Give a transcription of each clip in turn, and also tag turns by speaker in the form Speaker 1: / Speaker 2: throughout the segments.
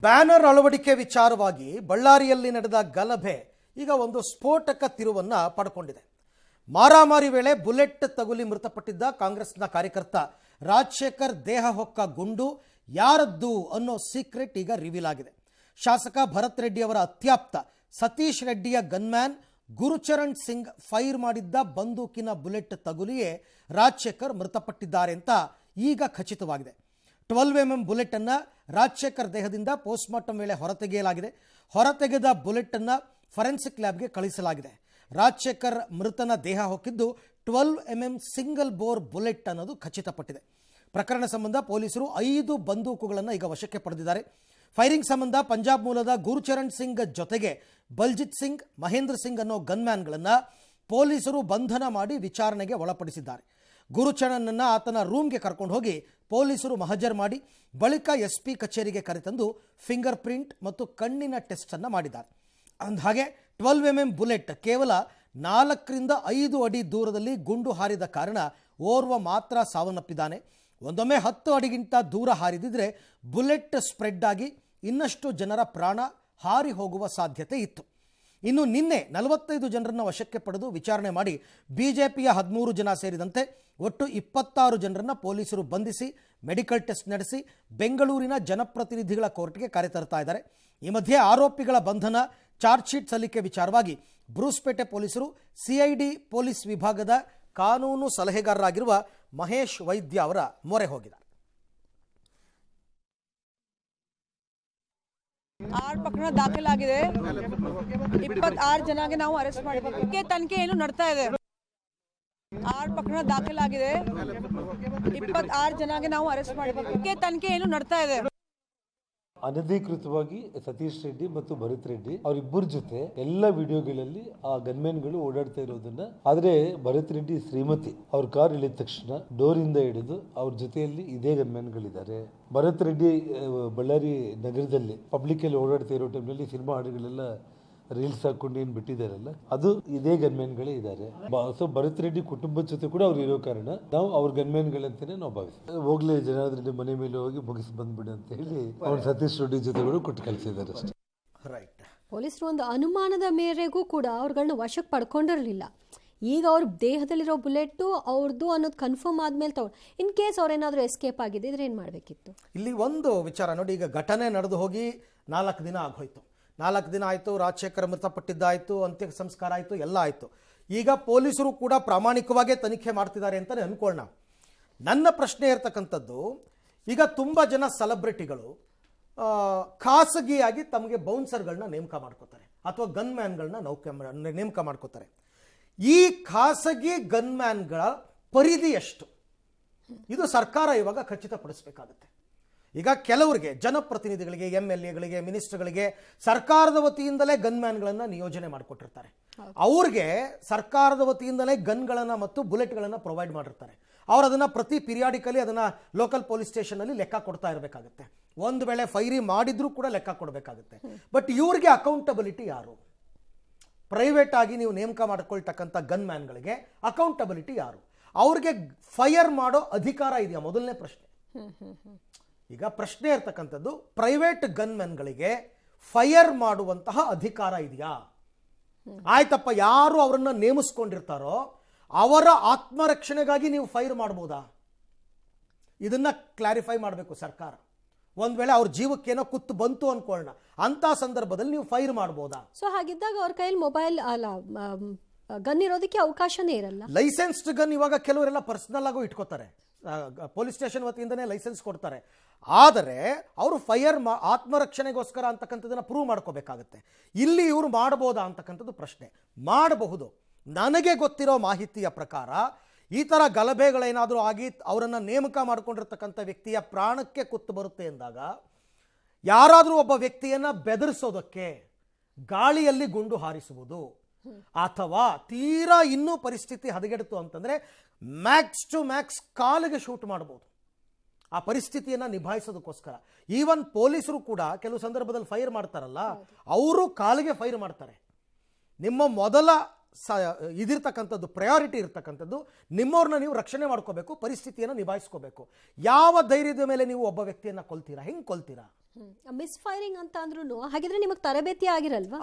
Speaker 1: Banner ಅಳವಡಿಕೆ ವಿಚಾರವಾಗಿ ಬಳ್ಳಾರಿಯಲ್ಲಿ ನಡೆದ ಗಲಭೆ ಈಗ ಒಂದು ಸ್ಫೋಟಕ ತಿರುವನ್ನು ಪಡ್ಕೊಂಡಿದೆ. ಮಾರಾಮಾರಿ ವೇಳೆ ಬುಲೆಟ್ ತಗುಲಿ ಮೃತಪಟ್ಟಿದ್ದ ಕಾಂಗ್ರೆಸ್ನ ಕಾರ್ಯಕರ್ತ ರಾಜಶೇಖರ್ ದೇಹ ಹೊಕ್ಕ ಗುಂಡು ಯಾರದ್ದು ಅನ್ನೋ ಸೀಕ್ರೆಟ್ ಈಗ ರಿವೀಲ್ ಆಗಿದೆ. ಶಾಸಕ ಭರತ್ ರೆಡ್ಡಿ ಅವರ ಅತ್ಯಾಪ್ತ ಸತೀಶ್ ರೆಡ್ಡಿಯ ಗನ್ಮ್ಯಾನ್ ಗುರುಚರಣ್ ಸಿಂಗ್ ಫೈರ್ ಮಾಡಿದ್ದ ಬಂದೂಕಿನ ಬುಲೆಟ್ ತಗುಲಿಯೇ ರಾಜಶೇಖರ್ ಮೃತಪಟ್ಟಿದ್ದಾರೆ ಅಂತ ಈಗ ಖಚಿತವಾಗಿದೆ. 12mm ಬುಲೆಟ್ ಅನ್ನು ರಾಜಶೇಖರ್ ದೇಹದಿಂದ ಪೋಸ್ಟ್ಮಾರ್ಟಮ್ ವೇಳೆ ಹೊರತೆಗೆಯಲಾಗಿದೆ. ಹೊರತೆಗೆದ ಬುಲೆಟ್ ಅನ್ನು ಫರೆನ್ಸಿಕ್ ಲ್ಯಾಬ್ಗೆ ಕಳಿಸಲಾಗಿದೆ. ರಾಜಶೇಖರ್ ಮೃತನ ದೇಹ ಹೊಕ್ಕಿದ್ದು 12mm ಸಿಂಗಲ್ ಬೋರ್ ಬುಲೆಟ್ ಅನ್ನೋದು ಖಚಿತಪಟ್ಟಿದೆ. ಪ್ರಕರಣ ಸಂಬಂಧ ಪೊಲೀಸರು 5 ಬಂದೂಕುಗಳನ್ನು ಈಗ ವಶಕ್ಕೆ ಪಡೆದಿದ್ದಾರೆ. ಫೈರಿಂಗ್ ಸಂಬಂಧ ಪಂಜಾಬ್ ಮೂಲದ ಗುರುಚರಣ್ ಸಿಂಗ್ ಜೊತೆಗೆ ಬಲ್ಜಿತ್ ಸಿಂಗ್, ಮಹೇಂದ್ರ ಸಿಂಗ್ ಅನ್ನೋ ಗನ್ಮ್ಯಾನ್ಗಳನ್ನು ಪೊಲೀಸರು ಬಂಧನ ಮಾಡಿ ವಿಚಾರಣೆಗೆ ಒಳಪಡಿಸಿದ್ದಾರೆ. ಗುರುಚರಣನನ್ನು ಆತನ ರೂಮ್ಗೆ ಕರ್ಕೊಂಡು ಹೋಗಿ ಪೊಲೀಸರು ಮಹಜರ್ ಮಾಡಿ ಬಳಿಕ SP ಕಚೇರಿಗೆ ಕರೆತಂದು ಫಿಂಗರ್ ಪ್ರಿಂಟ್ ಮತ್ತು ಕಣ್ಣಿನ ಟೆಸ್ಟನ್ನು ಮಾಡಿದ್ದಾರೆ. ಅಂದಹಾಗೆ 12mm ಬುಲೆಟ್ ಕೇವಲ 4ರಿಂದ 5 ಅಡಿ ದೂರದಲ್ಲಿ ಗುಂಡು ಹಾರಿದ ಕಾರಣ ಓರ್ವ ಮಾತ್ರ ಸಾವನ್ನಪ್ಪಿದ್ದಾನೆ. ಒಂದೊಮ್ಮೆ 10 ಅಡಿಗಿಂತ ದೂರ ಹಾರಿದಿದ್ರೆ ಬುಲೆಟ್ ಸ್ಪ್ರೆಡ್ ಆಗಿ ಇನ್ನಷ್ಟು ಜನರ ಪ್ರಾಣ ಹಾರಿ ಹೋಗುವ ಸಾಧ್ಯತೆ ಇತ್ತು. ಇನ್ನು ನಿನ್ನೆ 45 ಜನರನ್ನು ವಶಕ್ಕೆ ಪಡೆದು ವಿಚಾರಣೆ ಮಾಡಿ ಬಿಜೆಪಿಯ 13 ಜನ ಸೇರಿದಂತೆ ಒಟ್ಟು 26 ಜನರನ್ನು ಪೊಲೀಸರು ಬಂಧಿಸಿ ಮೆಡಿಕಲ್ ಟೆಸ್ಟ್ ನಡೆಸಿ ಬೆಂಗಳೂರಿನ ಜನಪ್ರತಿನಿಧಿಗಳ ಕೋರ್ಟ್ಗೆ ಕರೆತರ್ತಾ ಇದ್ದಾರೆ. ಈ ಮಧ್ಯೆ ಆರೋಪಿಗಳ ಬಂಧನ, ಚಾರ್ಜ್ ಶೀಟ್ ಸಲ್ಲಿಕೆ ವಿಚಾರವಾಗಿ ಬ್ರೂಸ್ಪೇಟೆ ಪೊಲೀಸರು CID ಪೊಲೀಸ್ ವಿಭಾಗದ ಕಾನೂನು ಸಲಹೆಗಾರರಾಗಿರುವ ಮಹೇಶ್ ವೈದ್ಯ ಅವರ ಮೊರೆ ಹೋಗಿದ್ದಾರೆ.
Speaker 2: 6 ಪ್ರಕರಣ ದಾಖಲಾಗಿದೆ. 26 ಜನಗೆ ನಾವು ಅರೆಸ್ಟ್ ಮಾಡಿದ್ದೀವಿ. ತನಿಖೆ ಏನು ನಡ್ತಾ ಇದೆ. 6 ಪ್ರಕರಣ ದಾಖಲಾಗಿದೆ. 26 ಜನಗೆ ನಾವು ಅರೆಸ್ಟ್ ಮಾಡಿದ್ದೀವಿ. ತನಿಖೆ ಏನು ನಡ್ತಾ ಇದೆ.
Speaker 3: ಅನಧಿಕೃತವಾಗಿ ಸತೀಶ್ ರೆಡ್ಡಿ ಮತ್ತು ಭರತ್ ರೆಡ್ಡಿ ಅವರಿಬ್ಬರ ಜೊತೆ ಎಲ್ಲ ವಿಡಿಯೋಗಳಲ್ಲಿ ಆ ಗನ್ಮೆನ್ಗಳು ಓಡಾಡ್ತಾ ಇರೋದನ್ನ, ಆದ್ರೆ ಭರತ್ ರೆಡ್ಡಿ ಶ್ರೀಮತಿ ಅವ್ರ ಕಾರ್ ಇಳಿದ ತಕ್ಷಣ ಡೋರ್ ಇಂದ ಹಿಡಿದು ಅವ್ರ ಜೊತೆಯಲ್ಲಿ ಇದೇ ಗನ್ಮೆನ್ಗಳಿದ್ದಾರೆ. ಭರತ್ ರೆಡ್ಡಿ ಬಳ್ಳಾರಿ ನಗರದಲ್ಲಿ ಪಬ್ಲಿಕ್ ಅಲ್ಲಿ ಓಡಾಡ್ತಾ ಇರೋ ಟೈಮ್ನಲ್ಲಿ ಸಿನಿಮಾ ಹಾಡುಗಳೆಲ್ಲ ರೀಲ್ಸ್ ಹಾಕೊಂಡು ಏನ್ ಬಿಟ್ಟಿದಾರಲ್ಲ, ಅದು ಇದೇ ಗನ್ಮೆನ್ಗಳೇ ಇದ್ದಾರೆ. ಸೊ ಭರತ್ ರೆಡ್ಡಿ ಕುಟುಂಬದ ಜೊತೆ ಕೂಡ ಅವ್ರು ಇರೋ ಕಾರಣ ನಾವು ಅವ್ರ ಗನ್ಮೆನ್ಗಳಂತಾನೆ ನಾವು ಭಾವಿಸ್ತೀವಿ. ಹೋಗ್ಲಿ ಜನಾರ್ದನ್ ರೆಡ್ಡಿ ಮನೆ ಮೇಲೆ ಹೋಗಿ ಮುಗಿಸಿ ಬಂದ್ಬಿಡಿ ಅಂತ ಹೇಳಿ ಅವ್ರು ಸತೀಶ್ ರೆಡ್ಡಿ ಜೊತೆಗಳು ಕೊಟ್ಟು ಕಳಿಸಿದ್ದಾರೆ ಅಷ್ಟೇ.
Speaker 1: ರೈಟ್.
Speaker 4: ಪೊಲೀಸರು ಒಂದು ಅನುಮಾನದ ಮೇರೆಗೂ ಕೂಡ ಅವ್ರುಗಳನ್ನ ವಶಕ್ಕೆ ಪಡ್ಕೊಂಡಿರಲಿಲ್ಲ. ಈಗ ಅವ್ರ ದೇಹದಲ್ಲಿರೋ ಬುಲೆಟ್ಟು ಅವ್ರದ್ದು ಅನ್ನೋದು ಕನ್ಫರ್ಮ್ ಆದ್ಮೇಲೆ ಇನ್ ಕೇಸ್ ಅವ್ರೇನಾದ್ರೂ ಎಸ್ಕೇಪ್ ಆಗಿದ್ದರೆ ಏನು ಮಾಡಬೇಕಿತ್ತು?
Speaker 1: ಇಲ್ಲಿ ಒಂದು ವಿಚಾರ ನೋಡಿ, ಈಗ ಘಟನೆ ನಡೆದು ಹೋಗಿ 4 ದಿನ ಆಗೋಯ್ತು. 4 ದಿನ ಆಯಿತು, ರಾಜಶೇಖರ್ ಮೃತಪಟ್ಟಿದ್ದಾಯಿತು, ಅಂತ್ಯ ಸಂಸ್ಕಾರ ಆಯಿತು, ಎಲ್ಲ ಆಯಿತು. ಈಗ ಪೊಲೀಸರು ಕೂಡ ಪ್ರಾಮಾಣಿಕವಾಗೇ ತನಿಖೆ ಮಾಡ್ತಿದ್ದಾರೆ ಅಂತಲೇ ಅಂದ್ಕೊಳ್ಳೋಣ. ನನ್ನ ಪ್ರಶ್ನೆ ಇರ್ತಕ್ಕಂಥದ್ದು, ಈಗ ತುಂಬ ಜನ ಸೆಲೆಬ್ರಿಟಿಗಳು ಖಾಸಗಿಯಾಗಿ ತಮಗೆ ಬೌನ್ಸರ್ಗಳನ್ನ ನೇಮಕ ಮಾಡ್ಕೋತಾರೆ ಅಥವಾ ಗನ್ಮ್ಯಾನ್ಗಳನ್ನ ನೇಮಕ ಮಾಡ್ಕೋತಾರೆ. ಈ ಖಾಸಗಿ ಗನ್ಮ್ಯಾನ್ಗಳ ಪರಿಧಿ ಎಷ್ಟು? ಇದು ಸರ್ಕಾರ ಇವಾಗ ಖಚಿತಪಡಿಸಬೇಕಾಗುತ್ತೆ. ಈಗ ಕೆಲವರಿಗೆ, ಜನಪ್ರತಿನಿಧಿಗಳಿಗೆ, MLAಗಳಿಗೆ, ಮಿನಿಸ್ಟರ್ಗಳಿಗೆ ಸರ್ಕಾರದ ವತಿಯಿಂದಲೇ ಗನ್ಮ್ಯಾನ್ಗಳನ್ನು ನಿಯೋಜನೆ ಮಾಡಿಕೊಟ್ಟಿರ್ತಾರೆ. ಅವ್ರಿಗೆ ಸರ್ಕಾರದ ವತಿಯಿಂದಲೇ ಗನ್ಗಳನ್ನು ಮತ್ತು ಬುಲೆಟ್ಗಳನ್ನು ಪ್ರೊವೈಡ್ ಮಾಡಿರ್ತಾರೆ. ಅವ್ರು ಅದನ್ನು ಪ್ರತಿ ಪಿರಿಯಾಡಿಕಲಿ ಅದನ್ನು ಲೋಕಲ್ ಪೊಲೀಸ್ ಸ್ಟೇಷನಲ್ಲಿ ಲೆಕ್ಕ ಕೊಡ್ತಾ ಇರಬೇಕಾಗುತ್ತೆ. ಒಂದು ವೇಳೆ ಫೈರಿ ಮಾಡಿದ್ರೂ ಕೂಡ ಲೆಕ್ಕ ಕೊಡಬೇಕಾಗುತ್ತೆ. ಬಟ್ ಇವ್ರಿಗೆ ಅಕೌಂಟಬಿಲಿಟಿ ಯಾರು? ಪ್ರೈವೇಟ್ ಆಗಿ ನೀವು ನೇಮಕ ಮಾಡ್ಕೊಳ್ತಕ್ಕಂಥ ಗನ್ಮ್ಯಾನ್ಗಳಿಗೆ ಅಕೌಂಟಬಿಲಿಟಿ ಯಾರು? ಅವ್ರಿಗೆ ಫೈರ್ ಮಾಡೋ ಅಧಿಕಾರ ಇದೆಯಾ? ಮೊದಲನೇ ಪ್ರಶ್ನೆ. ಈಗ ಪ್ರಶ್ನೆ ಇರ್ತಕ್ಕಂಥದ್ದು, ಪ್ರೈವೇಟ್ ಗನ್ಮೆನ್ಗಳಿಗೆ ಫೈರ್ ಮಾಡುವಂತಹ ಅಧಿಕಾರ ಇದೆಯಾ? ಆಯ್ತಪ್ಪ, ಯಾರು ಅವರನ್ನು ನೇಮಿಸ್ಕೊಂಡಿರ್ತಾರೋ ಅವರ ಆತ್ಮರಕ್ಷಣೆಗಾಗಿ ನೀವು ಫೈರ್ ಮಾಡ್ಬೋದಾ? ಇದನ್ನ ಕ್ಲಾರಿಫೈ ಮಾಡಬೇಕು ಸರ್ಕಾರ. ಒಂದ್ ವೇಳೆ ಅವ್ರ ಜೀವಕ್ಕೇನೋ ಕುತ್ತು ಬಂತು ಅನ್ಕೊಳ್ಳೋಣ, ಅಂತ ಸಂದರ್ಭದಲ್ಲಿ ನೀವು ಫೈರ್ ಮಾಡ್ಬೋದಾ?
Speaker 4: ಸೊ ಹಾಗಿದ್ದಾಗ ಅವ್ರ ಕೈಯಲ್ಲಿ ಮೊಬೈಲ್ ಅಲ್ಲ ಗನ್ ಇರೋದಕ್ಕೆ ಅವಕಾಶನೇ ಇರಲ್ಲ.
Speaker 1: ಲೈಸೆನ್ಸ್ಡ್ ಗನ್ ಇವಾಗ ಕೆಲವರೆಲ್ಲ ಪರ್ಸನಲ್ ಆಗು ಇಟ್ಕೋತಾರೆ. ಪೊಲೀಸ್ ಸ್ಟೇಷನ್ ವತಿಯಿಂದನೇ ಲೈಸೆನ್ಸ್ ಕೊಡ್ತಾರೆ. ಆದರೆ ಅವರು ಫೈರ್ ಆತ್ಮರಕ್ಷಣೆಗೋಸ್ಕರ ಅಂತಕ್ಕಂಥದ್ದನ್ನು ಪ್ರೂವ್ ಮಾಡ್ಕೋಬೇಕಾಗತ್ತೆ. ಇಲ್ಲಿ ಇವರು ಮಾಡಬಹುದಾ ಅಂತಕ್ಕಂಥದ್ದು ಪ್ರಶ್ನೆ. ಮಾಡಬಹುದು. ನನಗೆ ಗೊತ್ತಿರೋ ಮಾಹಿತಿಯ ಪ್ರಕಾರ ಈ ಥರ ಗಲಭೆಗಳೇನಾದರೂ ಆಗಿ ಅವರನ್ನು ನೇಮಕ ಮಾಡಿಕೊಂಡಿರ್ತಕ್ಕಂಥ ವ್ಯಕ್ತಿಯ ಪ್ರಾಣಕ್ಕೆ ಕುತ್ತು ಬರುತ್ತೆ ಎಂದಾಗ ಯಾರಾದರೂ ಒಬ್ಬ ವ್ಯಕ್ತಿಯನ್ನು ಬೆದರಿಸೋದಕ್ಕೆ ಗಾಳಿಯಲ್ಲಿ ಗುಂಡು ಹಾರಿಸುವುದು ಅಥವಾ ತೀರಾ ಇನ್ನೂ ಪರಿಸ್ಥಿತಿ ಹದಗೆಡ್ತು ಅಂತಂದರೆ ಮ್ಯಾಕ್ಸ್ ಟು ಮ್ಯಾಕ್ಸ್ ಕಾಲಿಗೆ ಶೂಟ್ ಮಾಡ್ಬೋದು. ಆ ಪರಿಸ್ಥಿತಿಯನ್ನು ನಿಭಾಯಿಸೋದಕ್ಕೋಸ್ಕರ ಈವನ್ ಪೊಲೀಸರು ಕೂಡ ಕೆಲವು ಸಂದರ್ಭದಲ್ಲಿ ಫೈರ್ ಮಾಡ್ತಾರಲ್ಲ, ಅವರು ಕಾಲಿಗೆ ಫೈರ್ ಮಾಡ್ತಾರೆ. ನಿಮ್ಮ ಮೊದಲ ಇದಿರ್ತಕ್ಕಂಥದ್ದು ಪ್ರಯಾರಿಟಿ ಇರ್ತಕ್ಕಂಥದ್ದು ನಿಮ್ಮವ್ರನ್ನ ನೀವು ರಕ್ಷಣೆ ಮಾಡ್ಕೋಬೇಕು, ಪರಿಸ್ಥಿತಿಯನ್ನು ನಿಭಾಯಿಸ್ಕೋಬೇಕು. ಯಾವ ಧೈರ್ಯದ ಮೇಲೆ ನೀವು ಒಬ್ಬ ವ್ಯಕ್ತಿಯನ್ನು ಕೊಲ್ತೀರಾ? ಹೆಂಗೆ ಕೊಲ್ತೀರಾ?
Speaker 4: ಮಿಸ್ ಫೈರಿಂಗ್ ಅಂತ ಅಂದ್ರೂ ಹಾಗಿದ್ರೆ ನಿಮಗೆ ತರಬೇತಿ ಆಗಿರಲ್ವಾ?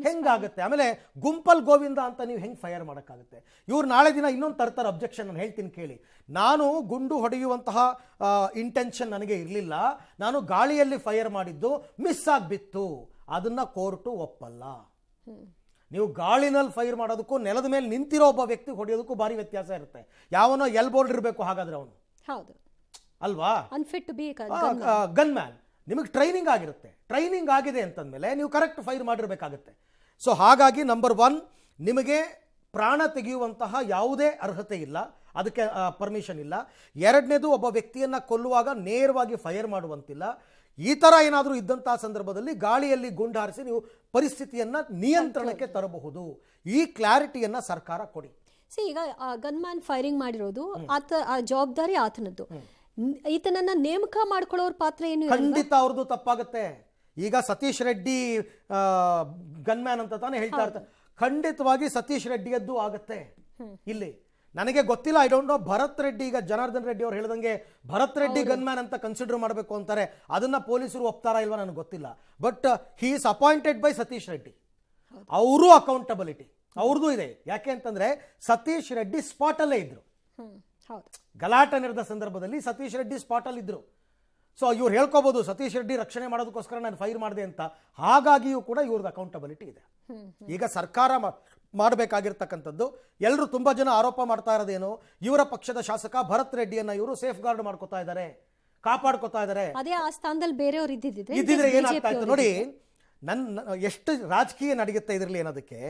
Speaker 1: ಹೆಂಗಾಗುತ್ತೆ? ಆಮೇಲೆ ಗುಂಪಲ್ ಗೋವಿಂದ ಅಂತ ನೀವು ಹೆಂಗೆ ಫೈರ್ ಮಾಡೋಕ್ಕಾಗುತ್ತೆ? ಇವ್ರು ನಾಳೆ ದಿನ ಇನ್ನೊಂದು ತರ್ತಾರೆ ಅಬ್ಜೆಕ್ಷನ್. ನಾನು ಹೇಳ್ತೀನಿ ಕೇಳಿ. ನಾನು ಗುಂಡು ಹೊಡೆಯುವಂತಹ ಇಂಟೆನ್ಷನ್ ನನಗೆ ಇರಲಿಲ್ಲ, ನಾನು ಗಾಳಿಯಲ್ಲಿ ಫೈರ್ ಮಾಡಿದ್ದು ಮಿಸ್ ಆಗಿಬಿತ್ತು, ಅದನ್ನ ಕೋರ್ಟು ಒಪ್ಪಲ್ಲ. ನೀವು ಗಾಳಿನಲ್ಲಿ ಫೈರ್ ಮಾಡೋದಕ್ಕೂ ನೆಲದ ಮೇಲೆ ನಿಂತಿರೋ ಒಬ್ಬ ವ್ಯಕ್ತಿ ಹೊಡೆಯೋದಕ್ಕೂ ಭಾರಿ ವ್ಯತ್ಯಾಸ ಇರುತ್ತೆ. ಯಾವನೋ ಎಲ್ಬೋಲ್ಡ್ ಇರಬೇಕು ಹಾಗಾದ್ರೆ ಅವನು,
Speaker 4: ಹೌದು
Speaker 1: ಅಲ್ವಾ?
Speaker 4: Unfit to be
Speaker 1: gunman. ನಿಮಗೆ ಟ್ರೈನಿಂಗ್ ಆಗಿರುತ್ತೆ, ಟ್ರೈನಿಂಗ್ ಆಗಿದೆ ಅಂತಂದಮೇಲೆ ನೀವು ಕರೆಕ್ಟ್ ಫೈರ್ ಮಾಡಿರಬೇಕಾಗುತ್ತೆ. ಸೊ ಹಾಗಾಗಿ ನಂಬರ್ 1, ನಿಮಗೆ ಪ್ರಾಣ ತೆಗೆಯುವಂತಹ ಯಾವುದೇ ಅರ್ಹತೆ ಇಲ್ಲ, ಅದಕ್ಕೆ ಪರ್ಮಿಷನ್ ಇಲ್ಲ. ಎರಡನೇದು, ಒಬ್ಬ ವ್ಯಕ್ತಿಯನ್ನು ಕೊಲ್ಲುವಾಗ ನೇರವಾಗಿ ಫೈರ್ ಮಾಡುವಂತಿಲ್ಲ. ಈ ಥರ ಏನಾದರೂ ಇದ್ದಂತಹ ಸಂದರ್ಭದಲ್ಲಿ ಗಾಳಿಯಲ್ಲಿ ಗುಂಡು ಹಾರಿಸಿ ನೀವು ಪರಿಸ್ಥಿತಿಯನ್ನು ನಿಯಂತ್ರಣಕ್ಕೆ ತರಬಹುದು. ಈ ಕ್ಲಾರಿಟಿಯನ್ನು ಸರ್ಕಾರ ಕೊಡಿ.
Speaker 4: ಈಗ ಗನ್ ಮ್ಯಾನ್ ಫೈರಿಂಗ್ ಮಾಡಿರೋದು ಆ ಜವಾಬ್ದಾರಿ ಆತನದ್ದು. ಈತನನ್ನ ನೇಮಕ ಮಾಡ್ಕೊಳ್ಳೋರ ಪಾತ್ರ ಏನು?
Speaker 1: ಖಂಡಿತ ಅವ್ರದ್ದು ತಪ್ಪಾಗುತ್ತೆ. ಈಗ ಸತೀಶ್ ರೆಡ್ಡಿ ಗನ್ ಮ್ಯಾನ್ ಅಂತ ತಾನೇ ಹೇಳ್ತಾ ಇರ್ತಾರೆ. ಖಂಡಿತವಾಗಿ ಸತೀಶ್ ರೆಡ್ಡಿಯದ್ದು ಆಗುತ್ತೆ ಇಲ್ಲಿ. ನನಗೆ ಗೊತ್ತಿಲ್ಲ, I don't know. Bharat Reddy, ಈಗ ಜನಾರ್ದನ್ ರೆಡ್ಡಿ ಅವ್ರು ಹೇಳಿದಂಗೆ ಭರತ್ ರೆಡ್ಡಿ ಗನ್ ಮ್ಯಾನ್ ಅಂತ ಕನ್ಸಿಡರ್ ಮಾಡಬೇಕು ಅಂತಾರೆ. ಅದನ್ನ ಪೊಲೀಸರು ಒಪ್ತಾರಾ ಇಲ್ವಾ ನನಗೆ ಗೊತ್ತಿಲ್ಲ. But he is appointed by Satish Reddy. ಅವರು ಅಕೌಂಟಬಿಲಿಟಿ ಅವ್ರದ್ದು ಇದೆ. ಯಾಕೆ ಅಂತಂದ್ರೆ ಸತೀಶ್ ರೆಡ್ಡಿ ಸ್ಪಾಟ್ ಅಲ್ಲೇ ಇದ್ರು. ಗಲಾಟೆ ನಡೆದ ಸಂದರ್ಭದಲ್ಲಿ ಸತೀಶ್ ರೆಡ್ಡಿ ಸ್ಪಾಟ್ ಅಲ್ಲಿ ಇದ್ರು. ಸೊ ಇವ್ರು ಹೇಳ್ಕೋಬಹುದು ಸತೀಶ್ ರೆಡ್ಡಿ ರಕ್ಷಣೆ ಮಾಡೋದಕ್ಕೋಸ್ಕರ ನಾನು ಫೈರ್ ಮಾಡಿದೆ ಅಂತ. ಹಾಗಾಗಿಯೂ ಕೂಡ ಇವ್ರದ್ದು ಅಕೌಂಟಬಿಲಿಟಿ ಇದೆ. ಈಗ ಸರ್ಕಾರ ಮಾಡಬೇಕಾಗಿರ್ತಕ್ಕಂಥದ್ದು, ಎಲ್ಲರೂ ತುಂಬಾ ಜನ ಆರೋಪ ಮಾಡ್ತಾ ಇರೋದೇನು, ಇವರ ಪಕ್ಷದ ಶಾಸಕ ಭರತ್ ರೆಡ್ಡಿಯನ್ನ ಇವರು ಸೇಫ್ ಗಾರ್ಡ್ ಮಾಡ್ಕೋತಾ ಇದ್ದಾರೆ, ಕಾಪಾಡ್ಕೋತಾ ಇದ್ದಾರೆ.
Speaker 4: ಅದೇ ಆ ಸ್ಥಾನದಲ್ಲಿ ಬೇರೆಯವರು
Speaker 1: ಇದ್ದಿದ್ರೆ ಏನಾಗ್ತಾ ಇತ್ತು ನೋಡಿ. ಎಷ್ಟು ರಾಜಕೀಯ ನಡೆಯುತ್ತೆ ಇದರಲ್ಲಿ ಅನ್ನೋದಕ್ಕೆ,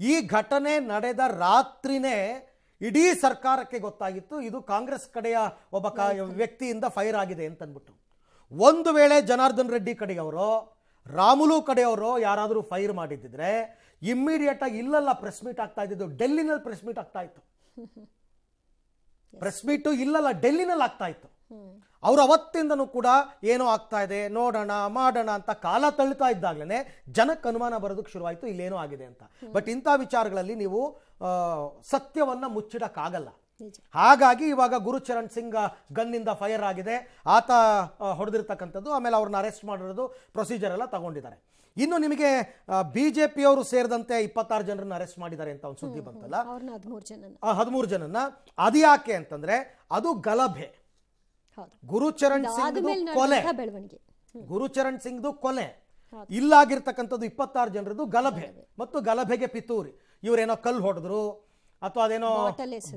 Speaker 1: ಈ ಘಟನೆ ನಡೆದ ರಾತ್ರಿನೇ ಇಡೀ ಸರ್ಕಾರಕ್ಕೆ ಗೊತ್ತಾಗಿತ್ತು ಇದು ಕಾಂಗ್ರೆಸ್ ಕಡೆಯ ಒಬ್ಬ ವ್ಯಕ್ತಿಯಿಂದ ಫೈರ್ ಆಗಿದೆ ಅಂತಂದ್ಬಿಟ್ಟು. ಒಂದು ವೇಳೆ ಜನಾರ್ದನ್ ರೆಡ್ಡಿ ಕಡೆಯವರು, ರಾಮುಲು ಕಡೆಯವರು ಯಾರಾದರೂ ಫೈರ್ ಮಾಡಿದ್ದಿದ್ರೆ ಇಮ್ಮಿಡಿಯೇಟ್ ಆಗಿ ಇಲ್ಲೆಲ್ಲ ಪ್ರೆಸ್ ಮೀಟ್ ಆಗ್ತಾ ಇದ್ದು, ಡೆಲ್ಲಿನಲ್ಲಿ ಪ್ರೆಸ್ ಮೀಟ್ ಆಗ್ತಾ ಇತ್ತು. ಪ್ರೆಸ್ ಮೀಟು ಇಲ್ಲೆಲ್ಲ ಡೆಲ್ಲಿನಲ್ಲಿ ಆಗ್ತಾ ಇತ್ತು. ಅವರು ಅವತ್ತಿಂದನೂ ಕೂಡ ಏನೋ ಆಗ್ತಾ ಇದೆ, ನೋಡೋಣ ಮಾಡೋಣ ಅಂತ ಕಾಲ ತಳ್ಳುತ್ತಾ ಇದ್ದಾಗಲೇ ಜನಕ್ಕೆ ಅನುಮಾನ ಬರೋದಕ್ಕೆ ಶುರುವಾಯಿತು ಇಲ್ಲೇನೋ ಆಗಿದೆ ಅಂತ. ಬಟ್ ಇಂಥ ವಿಚಾರಗಳಲ್ಲಿ ನೀವು ಸತ್ಯವನ್ನ ಮುಚ್ಚಿಡಕ್ಕಾಗಲ್ಲ. ಹಾಗಾಗಿ ಇವಾಗ ಗುರುಚರಣ್ ಸಿಂಗ್ ಗನ್ನಿಂದ ಫೈರ್ ಆಗಿದೆ, ಆತ ಹೊಡೆದಿರ್ತಕ್ಕಂಥದ್ದು. ಆಮೇಲೆ ಅವ್ರನ್ನ ಅರೆಸ್ಟ್ ಮಾಡಿರೋದು, ಪ್ರೊಸೀಜರ್ ಎಲ್ಲ ತಗೊಂಡಿದ್ದಾರೆ. ಇನ್ನು ನಿಮಗೆ ಬಿಜೆಪಿಯವರು ಸೇರಿದಂತೆ 26 ಜನರನ್ನ ಅರೆಸ್ಟ್ ಮಾಡಿದ್ದಾರೆ ಅಂತ ಒಂದು ಸುದ್ದಿ ಬಂತಲ್ಲ, 13 ಜನನ್ನ. ಅದು ಯಾಕೆ ಅಂತಂದ್ರೆ ಅದು ಗಲಭೆ. ಗುರುಚರಣ್ ಸಿಂಗ್ ಕೊಲೆ, ಗುರುಚರಣ್ ಸಿಂಗ್ದು ಕೊಲೆ, ಇಲ್ಲಾಗಿರ್ತಕ್ಕಂಥದ್ದು 26 ಜನರದ್ದು ಗಲಭೆ. ಮತ್ತು ಗಲಭೆಗೆ ಪಿತೂರಿ. ಇವರೇನೋ ಕಲ್ಲು ಹೊಡೆದ್ರು, ಅಥವಾ ಅದೇನೋ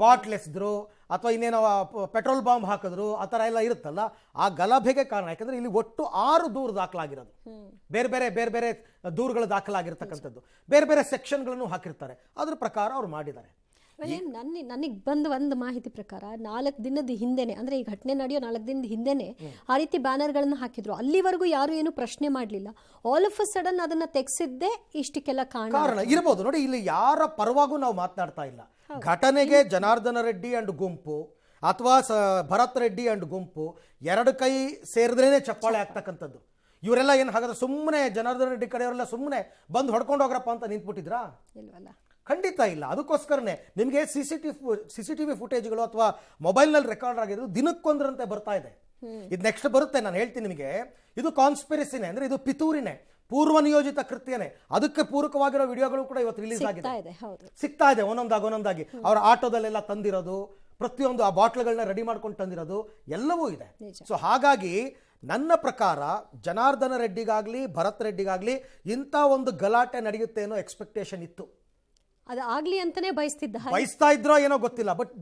Speaker 1: ಬಾಟ್ಲ್ ಎಸೆದ್ರು, ಅಥವಾ ಇನ್ನೇನೋ ಪೆಟ್ರೋಲ್ ಬಾಂಬ್ ಹಾಕಿದ್ರು, ಆ ಥರ ಎಲ್ಲ ಇರುತ್ತಲ್ಲ, ಆ ಗಲಭೆಗೆ ಕಾರಣ. ಯಾಕಂದ್ರೆ ಇಲ್ಲಿ ಒಟ್ಟು 6 ದೂರು ದಾಖಲಾಗಿರೋದು, ಬೇರೆ ಬೇರೆ ಬೇರೆ ಬೇರೆ ದೂರುಗಳು ದಾಖಲಾಗಿರ್ತಕ್ಕಂಥದ್ದು, ಬೇರೆ ಬೇರೆ ಸೆಕ್ಷನ್ಗಳನ್ನು ಹಾಕಿರ್ತಾರೆ. ಅದ್ರ ಪ್ರಕಾರ ಅವ್ರು ಮಾಡಿದ್ದಾರೆ.
Speaker 4: ನನಗೆ ಬಂದ ಒಂದು ಮಾಹಿತಿ ಪ್ರಕಾರ 4 ದಿನದ ಹಿಂದೆನೆ, ಅಂದ್ರೆ ಈ ಘಟನೆ ನಡೆಯೋ 4 ದಿನದ ಹಿಂದೆನೆ ಆ ರೀತಿ ಬ್ಯಾನರ್ಗಳನ್ನ ಹಾಕಿದ್ರು. ಅಲ್ಲಿವರೆಗೂ ಯಾರು ಏನು ಪ್ರಶ್ನೆ ಮಾಡಲಿಲ್ಲ. ಆಲ್ ಆಫ್ ಅ ಸಡನ್ ಅದನ್ನ ತೆಗೆಸಿದ್ದೇ ಇಷ್ಟಕ್ಕೆಲ್ಲ ಕಾರಣ
Speaker 1: ಇರಬಹುದು. ನೋಡಿ, ಇಲ್ಲಿ ಯಾರ ಪರವಾಗೂ ನಾವು ಮಾತನಾಡ್ತಾ ಇಲ್ಲ. ಘಟನೆಗೆ ಜನಾರ್ದನ ರೆಡ್ಡಿ ಅಂಡ್ ಗುಂಪು ಅಥವಾ ಭರತ್ ರೆಡ್ಡಿ ಅಂಡ್ ಗುಂಪು ಎರಡು ಕೈ ಸೇರಿದ್ರೇನೆ ಚಪ್ಪಾಳೆ ಆಗ್ತಕ್ಕಂಥದ್ದು. ಇವರೆಲ್ಲ ಏನು ಹಾಗಾದ್ರೆ ಸುಮ್ಮನೆ ಜನಾರ್ದನ ರೆಡ್ಡಿ ಕಡೆಯವರೆಲ್ಲ ಸುಮ್ಮನೆ ಬಂದು ಹೊಡ್ಕೊಂಡು ಹೋಗ್ರಪ್ಪ ಅಂತ ನಿಂತ್ಬಿಟ್ಟಿದ್ರಾ?
Speaker 4: ಇಲ್ವಲ್ಲ,
Speaker 1: ಖಂಡಿತ ಇಲ್ಲ. ಅದಕ್ಕೋಸ್ಕರನೇ ನಿಮಗೆ ಸಿಸಿಟಿವಿ ಫುಟೇಜ್ಗಳು ಅಥವಾ ಮೊಬೈಲ್ನಲ್ಲಿ ರೆಕಾರ್ಡ್ ಆಗಿರೋದು ದಿನಕ್ಕೊಂದರಂತೆ ಬರ್ತಾ ಇದೆ. ಇದು ನೆಕ್ಸ್ಟ್ ಬರುತ್ತೆ, ನಾನು ಹೇಳ್ತೀನಿ ನಿಮಗೆ. ಇದು ಕಾನ್ಸ್ಪಿರಸಿನೇ, ಅಂದ್ರೆ ಇದು ಪಿತೂರಿನೇ, ಪೂರ್ವ ನಿಯೋಜಿತ ಕೃತ್ಯನೇ. ಅದಕ್ಕೆ ಪೂರಕವಾಗಿರೋ ವಿಡಿಯೋಗಳು ಕೂಡ ಇವತ್ತು ರಿಲೀಸ್ ಆಗಿದೆ, ಸಿಗ್ತಾ ಇದೆ ಒಂದೊಂದಾಗಿ. ಅವರ ಆಟೋದಲ್ಲೆಲ್ಲ ತಂದಿರೋದು, ಪ್ರತಿಯೊಂದು ಆ ಬಾಟ್ಲ್ಗಳನ್ನ ರೆಡಿ ಮಾಡ್ಕೊಂಡು ತಂದಿರೋದು ಎಲ್ಲವೂ ಇದೆ. ಸೊ ಹಾಗಾಗಿ ನನ್ನ ಪ್ರಕಾರ ಜನಾರ್ದನ ರೆಡ್ಡಿಗಾಗ್ಲಿ ಭರತ್ ರೆಡ್ಡಿಗಾಗ್ಲಿ ಇಂಥ ಒಂದು ಗಲಾಟೆ ನಡೆಯುತ್ತೆ ಅನ್ನೋ ಎಕ್ಸ್ಪೆಕ್ಟೇಷನ್ ಇತ್ತು.
Speaker 4: ಅದು ಆಗ್ಲಿ ಅಂತಾನೆ
Speaker 1: ಬಯಸ್ತಾ ಇದ್ರೋ ಏನೋ ಗೊತ್ತಿಲ್ಲ. ಬಟ್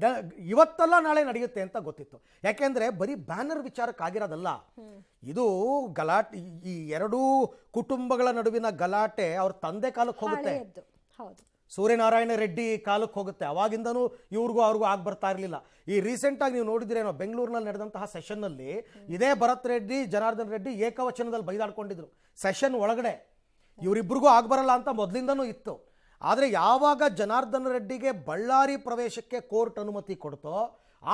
Speaker 1: ಇವತ್ತಲ್ಲ ನಾಳೆ ನಡೆಯುತ್ತೆ ಅಂತ ಗೊತ್ತಿತ್ತು. ಯಾಕೆಂದ್ರೆ ಬರೀ ಬ್ಯಾನರ್ ವಿಚಾರಕ್ಕಾಗಿರೋದಲ್ಲ ಇದು ಗಲಾಟೆ. ಈ ಎರಡೂ ಕುಟುಂಬಗಳ ನಡುವಿನ ಗಲಾಟೆ ಅವ್ರ ತಂದೆ ಕಾಲಕ್ಕೆ ಹೋಗುತ್ತೆ, ಸೂರ್ಯನಾರಾಯಣ ರೆಡ್ಡಿ ಕಾಲಕ್ಕೆ ಹೋಗುತ್ತೆ. ಅವಾಗಿಂದನೂ ಇವ್ರಿಗೂ ಅವ್ರಿಗೂ ಆಗಿ ಬರ್ತಾ ಇರಲಿಲ್ಲ. ಈ ರೀಸೆಂಟ್ ಆಗಿ ನೀವು ನೋಡಿದ್ರೇನೋ, ಬೆಂಗಳೂರಿನಲ್ಲಿ ನಡೆದಂತಹ ಸೆಷನ್ನಲ್ಲಿ ಇದೇ ಭರತ್ ರೆಡ್ಡಿ ಜನಾರ್ದನ್ ರೆಡ್ಡಿ ಏಕವಚನದಲ್ಲಿ ಬೈದಾಡ್ಕೊಂಡಿದ್ರು ಸೆಷನ್ ಒಳಗಡೆ. ಇವರಿಬ್ಬರಿಗೂ ಆಗ್ಬರಲ್ಲ ಅಂತ ಮೊದಲಿಂದನೂ ಇತ್ತು. ಆದರೆ ಯಾವಾಗ ಜನಾರ್ದನ ರೆಡ್ಡಿಗೆ ಬಳ್ಳಾರಿ ಪ್ರವೇಶಕ್ಕೆ ಕೋರ್ಟ್ ಅನುಮತಿ ಕೊಡ್ತೋ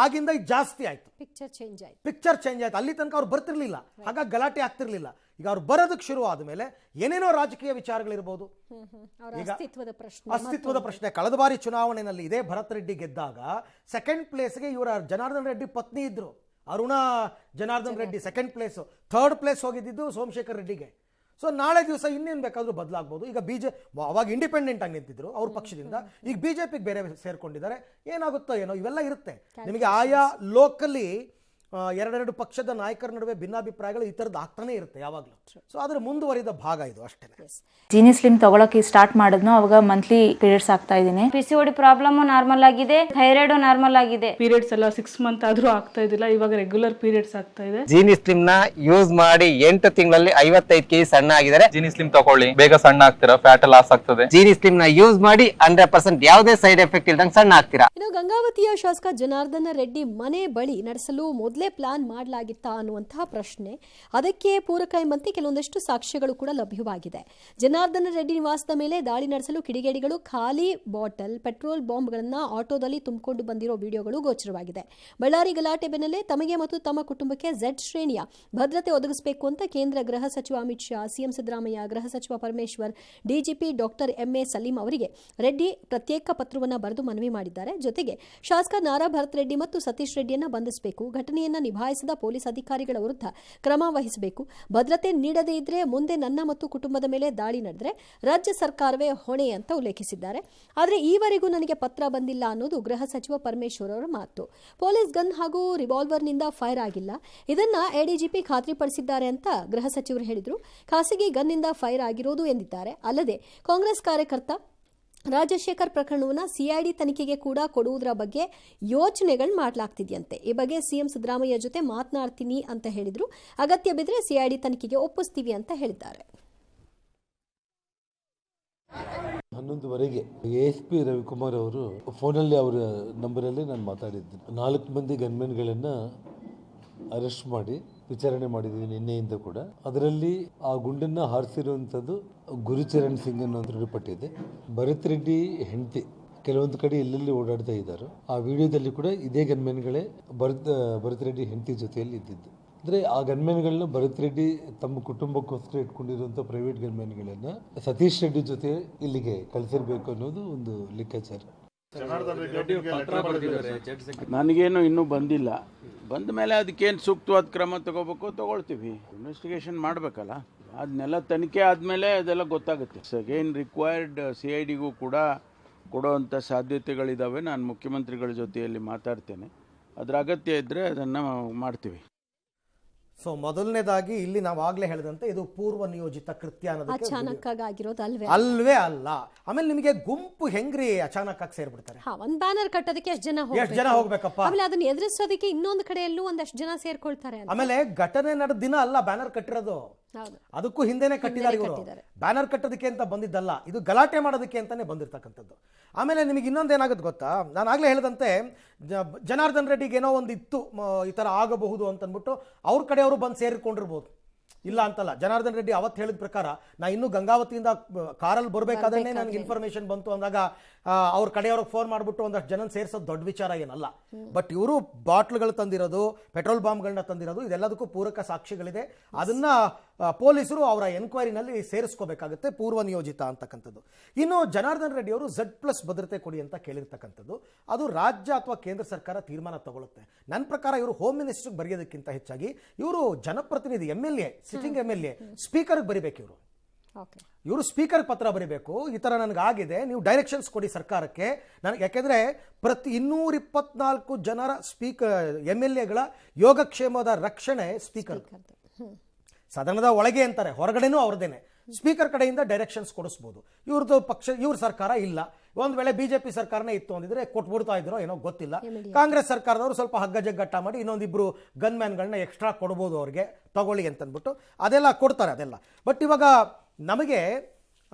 Speaker 1: ಆಗಿಂದ ಇದು ಜಾಸ್ತಿ ಆಯ್ತು,
Speaker 4: ಪಿಕ್ಚರ್ ಚೇಂಜ್ ಆಯ್ತು.
Speaker 1: ಪಿಕ್ಚರ್ ಚೇಂಜ್ ಆಯ್ತು. ಅಲ್ಲಿ ತನಕ ಅವ್ರು ಬರ್ತಿರ್ಲಿಲ್ಲ, ಹಾಗಾಗಿ ಗಲಾಟೆ ಆಗ್ತಿರ್ಲಿಲ್ಲ. ಈಗ ಅವ್ರು ಬರೋದಕ್ಕೆ ಶುರು ಆದ್ಮೇಲೆ ಏನೇನೋ ರಾಜಕೀಯ ವಿಚಾರಗಳಿರ್ಬೋದು,
Speaker 4: ಅವರ
Speaker 1: ಈಗ
Speaker 4: ಅಸ್ತಿತ್ವದ
Speaker 1: ಪ್ರಶ್ನೆ. ಕಳೆದ ಬಾರಿ ಚುನಾವಣೆಯಲ್ಲಿ ಇದೇ ಭರತ್ ರೆಡ್ಡಿ ಗೆದ್ದಾಗ ಸೆಕೆಂಡ್ ಪ್ಲೇಸ್ಗೆ ಇವರ ಜನಾರ್ದನ್ ರೆಡ್ಡಿ ಪತ್ನಿ ಇದ್ರು, Aruna Janardhan Reddy second place, third place ಹೋಗಿದ್ದು ಸೋಮಶೇಖರ್ ರೆಡ್ಡಿಗೆ. ಸೊ ನಾಳೆ ದಿವಸ ಇನ್ನೇನು ಬೇಕಾದರೂ ಬದಲಾಗ್ಬೋದು. ಈಗ ಅವಾಗ ಇಂಡಿಪೆಂಡೆಂಟ್ ಆಗಿ ನಿಂತಿದ್ರು ಅವ್ರ ಪಕ್ಷದಿಂದ, ಈಗ ಬಿಜೆಪಿಗೆ ಬೇರೆ ಸೇರ್ಕೊಂಡಿದ್ದಾರೆ. ಏನಾಗುತ್ತೋ ಏನೋ, ಇವೆಲ್ಲ ಇರುತ್ತೆ. ನಿಮಗೆ ಆಯಾ ಲೋಕಲಿ ಎರಡೆರಡು ಪಕ್ಷದ ನಾಯಕರ ನಡುವೆ ಭಿನ್ನಾಭಿಪ್ರಾಯಗಳು ಈ ಥರದ್ದು ಆಗ್ತಾನೆ ಇರುತ್ತೆ ಯಾವಾಗಲೂ. ಸೊ ಅದರ ಮುಂದುವರಿದ ಭಾಗ ಇದು ಅಷ್ಟೇ.
Speaker 5: ಜೀನಿ ಸ್ಲಿಮ್ ತಗೊಳಕ್ಕೆ ಸ್ಟಾರ್ಟ್ ಮಾಡಿದ್ನು ಅವಾಗ ಮಂತ್ಲಿ ಪೀರಿಯಡ್ಸ್ ಆಗ್ತಾ ಇದ್ದೀನಿ.
Speaker 6: PCOD ಪ್ರಾಬ್ಲಮ್ ನಾರ್ಮಲ್ ಆಗಿದೆ, ಥೈರಾಯ್ಡ್ ನಾರ್ಮಲ್ ಆಗಿದೆ.
Speaker 7: ಪೀರಿಯಡ್ಸ್ ಎಲ್ಲ 6 ಮಂತ್ ಆದ್ರೂ ಆಗ್ತಾ ಇದ್ದಿಲ್ಲ, ಇವಾಗ ರೆಗ್ಯುಲರ್ ಪೀರಿಯಡ್ಸ್ ಆಗ್ತಾ ಇದೆ.
Speaker 8: ಜೀನಿ ಸ್ಲಿಮ್ ನ ಯೂಸ್ ಮಾಡಿ 8 ತಿಂಗಳಲ್ಲಿ 55 kg ಸಣ್ಣ ಆಗಿದ್ದಾರೆ.
Speaker 9: ಜೀನಿ ಸ್ಲಿಮ್ ತಗೊಳ್ಳಿ, ಬೇಗ ಸಣ್ಣ ಆಗ್ತೀರಾ, ಫ್ಯಾಟ್ ಲಾಸ್ ಆಗ್ತದೆ.
Speaker 8: ಜೀನಿ ಸ್ಲಿಮ್ ನ ಯೂಸ್ ಮಾಡಿ 100% ಯಾವುದೇ ಸೈಡ್ ಎಫೆಕ್ಟ್ ಇಲ್ದಂಗೆ ಸಣ್ಣ ಆಗ್ತೀರಾ.
Speaker 4: ಇನ್ನು ಗಂಗಾವತಿಯ ಶಾಸಕ ಜನಾರ್ದನ ರೆಡ್ಡಿ ಮನೆ ಬಳಿ ನಡೆಸಲು ಮೊದಲೇ ಪ್ಲಾನ್ ಮಾಡಲಾಗಿತ್ತಾ ಅನ್ನುವಂತಹ ಪ್ರಶ್ನೆ. ಅದಕ್ಕೆ ಪೂರಕ ಎಂಬಂತೆ ಕೆಲವೊಂದಷ್ಟು ಸಾಕ್ಷ್ಯಗಳು ಕೂಡ ಲಭ್ಯವಾಗಿದೆ. ಜನಾರ್ದನ ರೆಡ್ಡಿ ನಿವಾಸದ ಮೇಲೆ ದಾಳಿ ನಡೆಸಲು ಕಿಡಿಗೇಡಿಗಳು ಖಾಲಿ ಬಾಟಲ್, ಪೆಟ್ರೋಲ್ ಬಾಂಬ್ಗಳನ್ನು ಆಟೋದಲ್ಲಿ ತುಂಬಿಕೊಂಡು ಬಂದಿರೋ ವಿಡಿಯೋಗಳು ಗೋಚರವಾಗಿದೆ. ಬಳ್ಳಾರಿ ಗಲಾಟೆ ಬೆನ್ನಲ್ಲೇ ತಮಗೆ ಮತ್ತು ತಮ್ಮ ಕುಟುಂಬಕ್ಕೆ ಝೆಡ್ ಶ್ರೇಣಿಯ ಭದ್ರತೆ ಒದಗಿಸಬೇಕು ಅಂತ ಕೇಂದ್ರ ಗೃಹ ಸಚಿವ ಅಮಿತ್ ಶಾ, ಸಿಎಂ ಸಿದ್ದರಾಮಯ್ಯ, ಗೃಹ ಸಚಿವ Parameshwar, DGP doctor MA Saleem ಅವರಿಗೆ ರೆಡ್ಡಿ ಪ್ರತ್ಯೇಕ ಪತ್ರವನ್ನು ಬರೆದು ಮನವಿ ಮಾಡಿದ್ದಾರೆ. ಜೊತೆಗೆ ಶಾಸಕ ನಾರಾ ಭರತ್ ರೆಡ್ಡಿ ಮತ್ತು ಸತೀಶ್ ರೆಡ್ಡಿಯನ್ನು ಬಂಧಿಸಬೇಕು, ಘಟನೆಯನ್ನು ನಿಭಾಯಿಸಿದ ಪೊಲೀಸ್ ಅಧಿಕಾರಿಗಳ ವಿರುದ್ಧ ಕ್ರಮ ವಹಿಸಬೇಕು, ಭದ್ರತೆ ನೀಡದೇ ಇದ್ರೆ ಮುಂದೆ ನನ್ನ ಮತ್ತು ಕುಟುಂಬದ ಮೇಲೆ ದಾಳಿ ನಡೆದರೆ ರಾಜ್ಯ ಸರ್ಕಾರವೇ ಹೊಣೆ ಅಂತ ಉಲ್ಲೇಖಿಸಿದ್ದಾರೆ. ಆದರೆ ಈವರೆಗೂ ನನಗೆ ಪತ್ರ ಬಂದಿಲ್ಲ ಅನ್ನೋದು ಗೃಹ ಸಚಿವ ಪರಮೇಶ್ವರ್ ಅವರ ಮಾತು. ಪೊಲೀಸ್ ಗನ್ ಹಾಗೂ ರಿವಾಲ್ವರ್ನಿಂದ ಫೈರ್ ಆಗಿಲ್ಲ, ಇದನ್ನ ಎಡಿಜಿಪಿ ಖಾತ್ರಿಪಡಿಸಿದ್ದಾರೆ ಅಂತ ಗೃಹ ಸಚಿವರು ಹೇಳಿದರು. ಖಾಸಗಿ ಗನ್ನಿಂದ ಫೈರ್ ಆಗಿರೋದು ಎಂದಿದ್ದಾರೆ. ಅಲ್ಲದೆ ಕಾಂಗ್ರೆಸ್ ಕಾರ್ಯಕರ್ತ ರಾಜಶೇಖರ್ ಪ್ರಕರಣವನ್ನು ಸಿಐಡಿ ತನಿಖೆಗೆ ಕೂಡ ಕೊಡುವುದರ ಬಗ್ಗೆ ಯೋಚನೆಗಳು ಮಾಡಲಾಗ್ತಿದೆಯಂತೆ. ಈ ಬಗ್ಗೆ ಸಿಎಂ ಸಿದ್ದರಾಮಯ್ಯ ಜೊತೆ ಮಾತನಾಡ್ತೀನಿ ಅಂತ ಹೇಳಿದ್ರು. ಅಗತ್ಯ ಬಿದ್ದರೆ ಸಿಐಡಿ ತನಿಖೆಗೆ ಒಪ್ಪಿಸ್ತೀವಿ ಅಂತ ಹೇಳಿದ್ದಾರೆ.
Speaker 3: 11ವರೆಗೆ ASP ರವಿಕುಮಾರ್ ಅವರು ಫೋನಲ್ಲಿ ಅವರ ನಂಬರಲ್ಲಿ ನಾನು ಮಾತಾಡಿದ್ದೀನಿ. 4 ಮಂದಿ ಗನ್ಮೆನ್ಗಳನ್ನ ಅರೆಸ್ಟ್ ಮಾಡಿ ವಿಚಾರಣೆ ಮಾಡಿದ್ದೀವಿ ನಿನ್ನೆಯಿಂದ ಕೂಡ. ಅದರಲ್ಲಿ ಆ ಗುಂಡನ್ನ ಹಾರಿಸಿರುವಂಥದ್ದು ಗುರುಚರಣ್ ಸಿಂಗ್ ಅನ್ನೋ ದೃಢಪಟ್ಟಿದೆ. ಭರತ್ ರೆಡ್ಡಿ ಹೆಂಡತಿ ಕೆಲವೊಂದು ಕಡೆ ಎಲ್ಲೆಲ್ಲಿ ಓಡಾಡ್ತಾ ಇದ್ದಾರೋ ಆ ವಿಡಿಯೋದಲ್ಲಿ ಕೂಡ ಇದೇ ಗನ್ಮೆನ್ಗಳೇ ಭರತ್ ರೆಡ್ಡಿ ಹೆಂಡತಿ ಜೊತೆಯಲ್ಲಿ ಇದ್ದಿದ್ದು. ಅಂದರೆ ಆ ಗನ್ಮೆನ್ಗಳನ್ನ ಭರತ್ ರೆಡ್ಡಿ ತಮ್ಮ ಕುಟುಂಬಕ್ಕೋಸ್ಕರ ಇಟ್ಕೊಂಡಿರುವಂಥ ಪ್ರೈವೇಟ್ ಗನ್ಮೆನ್ಗಳನ್ನ ಸತೀಶ್ ರೆಡ್ಡಿ ಜೊತೆ ಇಲ್ಲಿಗೆ ಕಳಿಸಿರ್ಬೇಕು ಅನ್ನೋದು ಒಂದು ಲೆಕ್ಕಾಚಾರ.
Speaker 10: ನನಗೇನು ಇನ್ನೂ ಬಂದಿಲ್ಲ. ಬಂದ ಮೇಲೆ ಅದಕ್ಕೇನು ಸೂಕ್ತವಾದ ಕ್ರಮ ತಗೋಬೇಕು ತಗೊಳ್ತೀವಿ. ಇನ್ವೆಸ್ಟಿಗೇಷನ್ ಮಾಡಬೇಕಲ್ಲ, ಅದನ್ನೆಲ್ಲ ತನಿಖೆ ಆದಮೇಲೆ ಅದೆಲ್ಲ ಗೊತ್ತಾಗುತ್ತೆ. ಅಗೇನ್ ರಿಕ್ವೈರ್ಡ್ CIDಗೂ ಕೂಡ ಕೊಡೋವಂಥ ಸಾಧ್ಯತೆಗಳಿದ್ದಾವೆ. ನಾನು ಮುಖ್ಯಮಂತ್ರಿಗಳ ಜೊತೆಯಲ್ಲಿ ಮಾತಾಡ್ತೇನೆ, ಅದರ ಅಗತ್ಯ ಇದ್ದರೆ ಅದನ್ನು ಮಾಡ್ತೀವಿ.
Speaker 1: ಸೊ ಮೊದಲನೇದಾಗಿ ಇಲ್ಲಿ ನಾವು ಆಗ್ಲೇ ಹೇಳಿದಂತೆ ಇದು ಪೂರ್ವ ನಿಯೋಜಿತ ಕೃತ್ಯ ಅನ್ನೋದಕ್ಕೆ
Speaker 4: ಅಚಾನಕ್ ಆಗಿರೋದು
Speaker 1: ಅಲ್ವೇ ಅಲ್ಲ. ಆಮೇಲೆ ನಿಮಗೆ ಗುಂಪು ಹೆಂಗ್ರಿ ಅಚಾನಕ್ ಆಗಿ ಸೇರ್ಬಿಡ್ತಾರೆ?
Speaker 4: ಒಂದ್ ಬ್ಯಾನರ್ ಕಟ್ಟೋದಕ್ಕೆ ಎಷ್ಟು ಜನ
Speaker 1: ಹೋಗ್ಬೇಕಪ್ಪ?
Speaker 4: ಆಮೇಲೆ ಅದನ್ನ ಎದುರಿಸೋದಕ್ಕೆ ಇನ್ನೊಂದು ಕಡೆಯಲ್ಲೂ ಒಂದಷ್ಟು ಜನ ಸೇರ್ಕೊಳ್ತಾರೆ.
Speaker 1: ಆಮೇಲೆ ಘಟನೆ ನಡೆದ ದಿನ ಅಲ್ಲ ಬ್ಯಾನರ್ ಕಟ್ಟಿರೋದು, ಅದಕ್ಕೂ ಹಿಂದೆನೆ ಕಟ್ಟಿದ್ದಾರೆ ಇವರು. ಬ್ಯಾನರ್ ಕಟ್ಟೋದಕ್ಕೆ ಅಂತ ಬಂದಿದ್ದಲ್ಲ, ಇದು ಗಲಾಟೆ ಮಾಡೋದಕ್ಕೆ ಅಂತಾನೆ ಬಂದಿರ್ತಕ್ಕಂಥದ್ದು. ಆಮೇಲೆ ನಿಮಗೆ ಇನ್ನೊಂದೇನಾಗುತ್ತೆ ಗೊತ್ತಾ, ನಾನು ಆಗ್ಲೇ ಹೇಳಿದಂತೆ ಜನಾರ್ದನ್ ರೆಡ್ಡಿಗೆ ಏನೋ ಒಂದು ಇತ್ತು ಈ ಥರ ಆಗಬಹುದು ಅಂತಂದ್ಬಿಟ್ಟು ಅವ್ರ ಕಡೆಯವರು ಬಂದು ಸೇರಿಕೊಂಡಿರ್ಬೋದು, ಇಲ್ಲ ಅಂತಲ್ಲ. ಜನಾರ್ದನ್ ರೆಡ್ಡಿ ಅವತ್ತು ಹೇಳಿದ ಪ್ರಕಾರ ನಾ ಇನ್ನೂ ಗಂಗಾವತಿಯಿಂದ ಕಾರಲ್ಲಿ ಬರಬೇಕಾದ್ರೆ ನನಗೆ ಇನ್ಫಾರ್ಮೇಶನ್ ಬಂತು ಅಂದಾಗ ಅವ್ರ ಕಡೆಯವ್ರಿಗೆ ಫೋನ್ ಮಾಡಿಬಿಟ್ಟು ಒಂದಷ್ಟು ಜನ ಸೇರಿಸೋದು ದೊಡ್ಡ ವಿಚಾರ ಏನಲ್ಲ. ಬಟ್ ಇವರು ಬಾಟ್ಲ್ಗಳು ತಂದಿರೋದು, ಪೆಟ್ರೋಲ್ ಬಾಂಬ್ಗಳನ್ನ ತಂದಿರೋದು, ಇದೆಲ್ಲದಕ್ಕೂ ಪೂರಕ ಸಾಕ್ಷಿಗಳಿದೆ. ಅದನ್ನ ಪೊಲೀಸರು ಅವರ ಎನ್ಕ್ವೈರಿನಲ್ಲಿ ಸೇರಿಸ್ಕೋಬೇಕಾಗುತ್ತೆ, ಪೂರ್ವ ನಿಯೋಜಿತ ಅಂತಕ್ಕಂಥದ್ದು. ಇನ್ನು ಜನಾರ್ದನ್ ರೆಡ್ಡಿ ಅವರು Z+ ಭದ್ರತೆ ಕೊಡಿ ಅಂತ ಕೇಳಿರ್ತಕ್ಕಂಥದ್ದು, ಅದು ರಾಜ್ಯ ಅಥವಾ ಕೇಂದ್ರ ಸರ್ಕಾರ ತೀರ್ಮಾನ ತಗೊಳುತ್ತೆ. ನನ್ನ ಪ್ರಕಾರ ಇವರು ಹೋಮ್ ಮಿನಿಸ್ಟರ್ಗೆ ಬರೆಯೋದಕ್ಕಿಂತ ಹೆಚ್ಚಾಗಿ ಇವರು ಜನಪ್ರತಿನಿಧಿ MLA, ಸಿಟ್ಟಿಂಗ್ MLA, ಸ್ಪೀಕರ್ಗೆ ಬರಿಬೇಕು. ಇವರು ಸ್ಪೀಕರ್ ಪತ್ರ ಬರೀಬೇಕು, ಈ ಥರ ನನಗಾಗಿದೆ, ನೀವು ಡೈರೆಕ್ಷನ್ಸ್ ಕೊಡಿ ಸರ್ಕಾರಕ್ಕೆ ನನಗೆ. ಯಾಕೆಂದರೆ ಪ್ರತಿ 224 ಜನರ MLAಗಳ ಯೋಗಕ್ಷೇಮದ ರಕ್ಷಣೆ ಸ್ಪೀಕರ್. ಸದನದ ಒಳಗೆ ಅಂತಾರೆ, ಹೊರಗಡೆನೂ ಅವ್ರದ್ದೇನೆ. ಸ್ಪೀಕರ್ ಕಡೆಯಿಂದ ಡೈರೆಕ್ಷನ್ಸ್ ಕೊಡಿಸ್ಬೋದು. ಇವ್ರ ಸರ್ಕಾರ ಇಲ್ಲ. ಒಂದು ವೇಳೆ BJP ಸರ್ಕಾರನೇ ಇತ್ತು ಅಂದಿದ್ರೆ ಕೊಟ್ಬಿಡ್ತಾ ಇದ್ರೋ ಏನೋ ಗೊತ್ತಿಲ್ಲ. ಕಾಂಗ್ರೆಸ್ ಸರ್ಕಾರದವರು ಸ್ವಲ್ಪ ಹಗ್ಗಜಗ್ಗಟ್ಟ ಮಾಡಿ ಇನ್ನೊಂದಿಬ್ರು ಗನ್ ಮ್ಯಾನ್ಗಳನ್ನ ಎಕ್ಸ್ಟ್ರಾ ಕೊಡ್ಬೋದು ಅವ್ರಿಗೆ, ತಗೊಳ್ಳಿ ಅಂತಂದ್ಬಿಟ್ಟು ಅದೆಲ್ಲ ಕೊಡ್ತಾರೆ ಅದೆಲ್ಲ. ಬಟ್ ಇವಾಗ ನಮಗೆ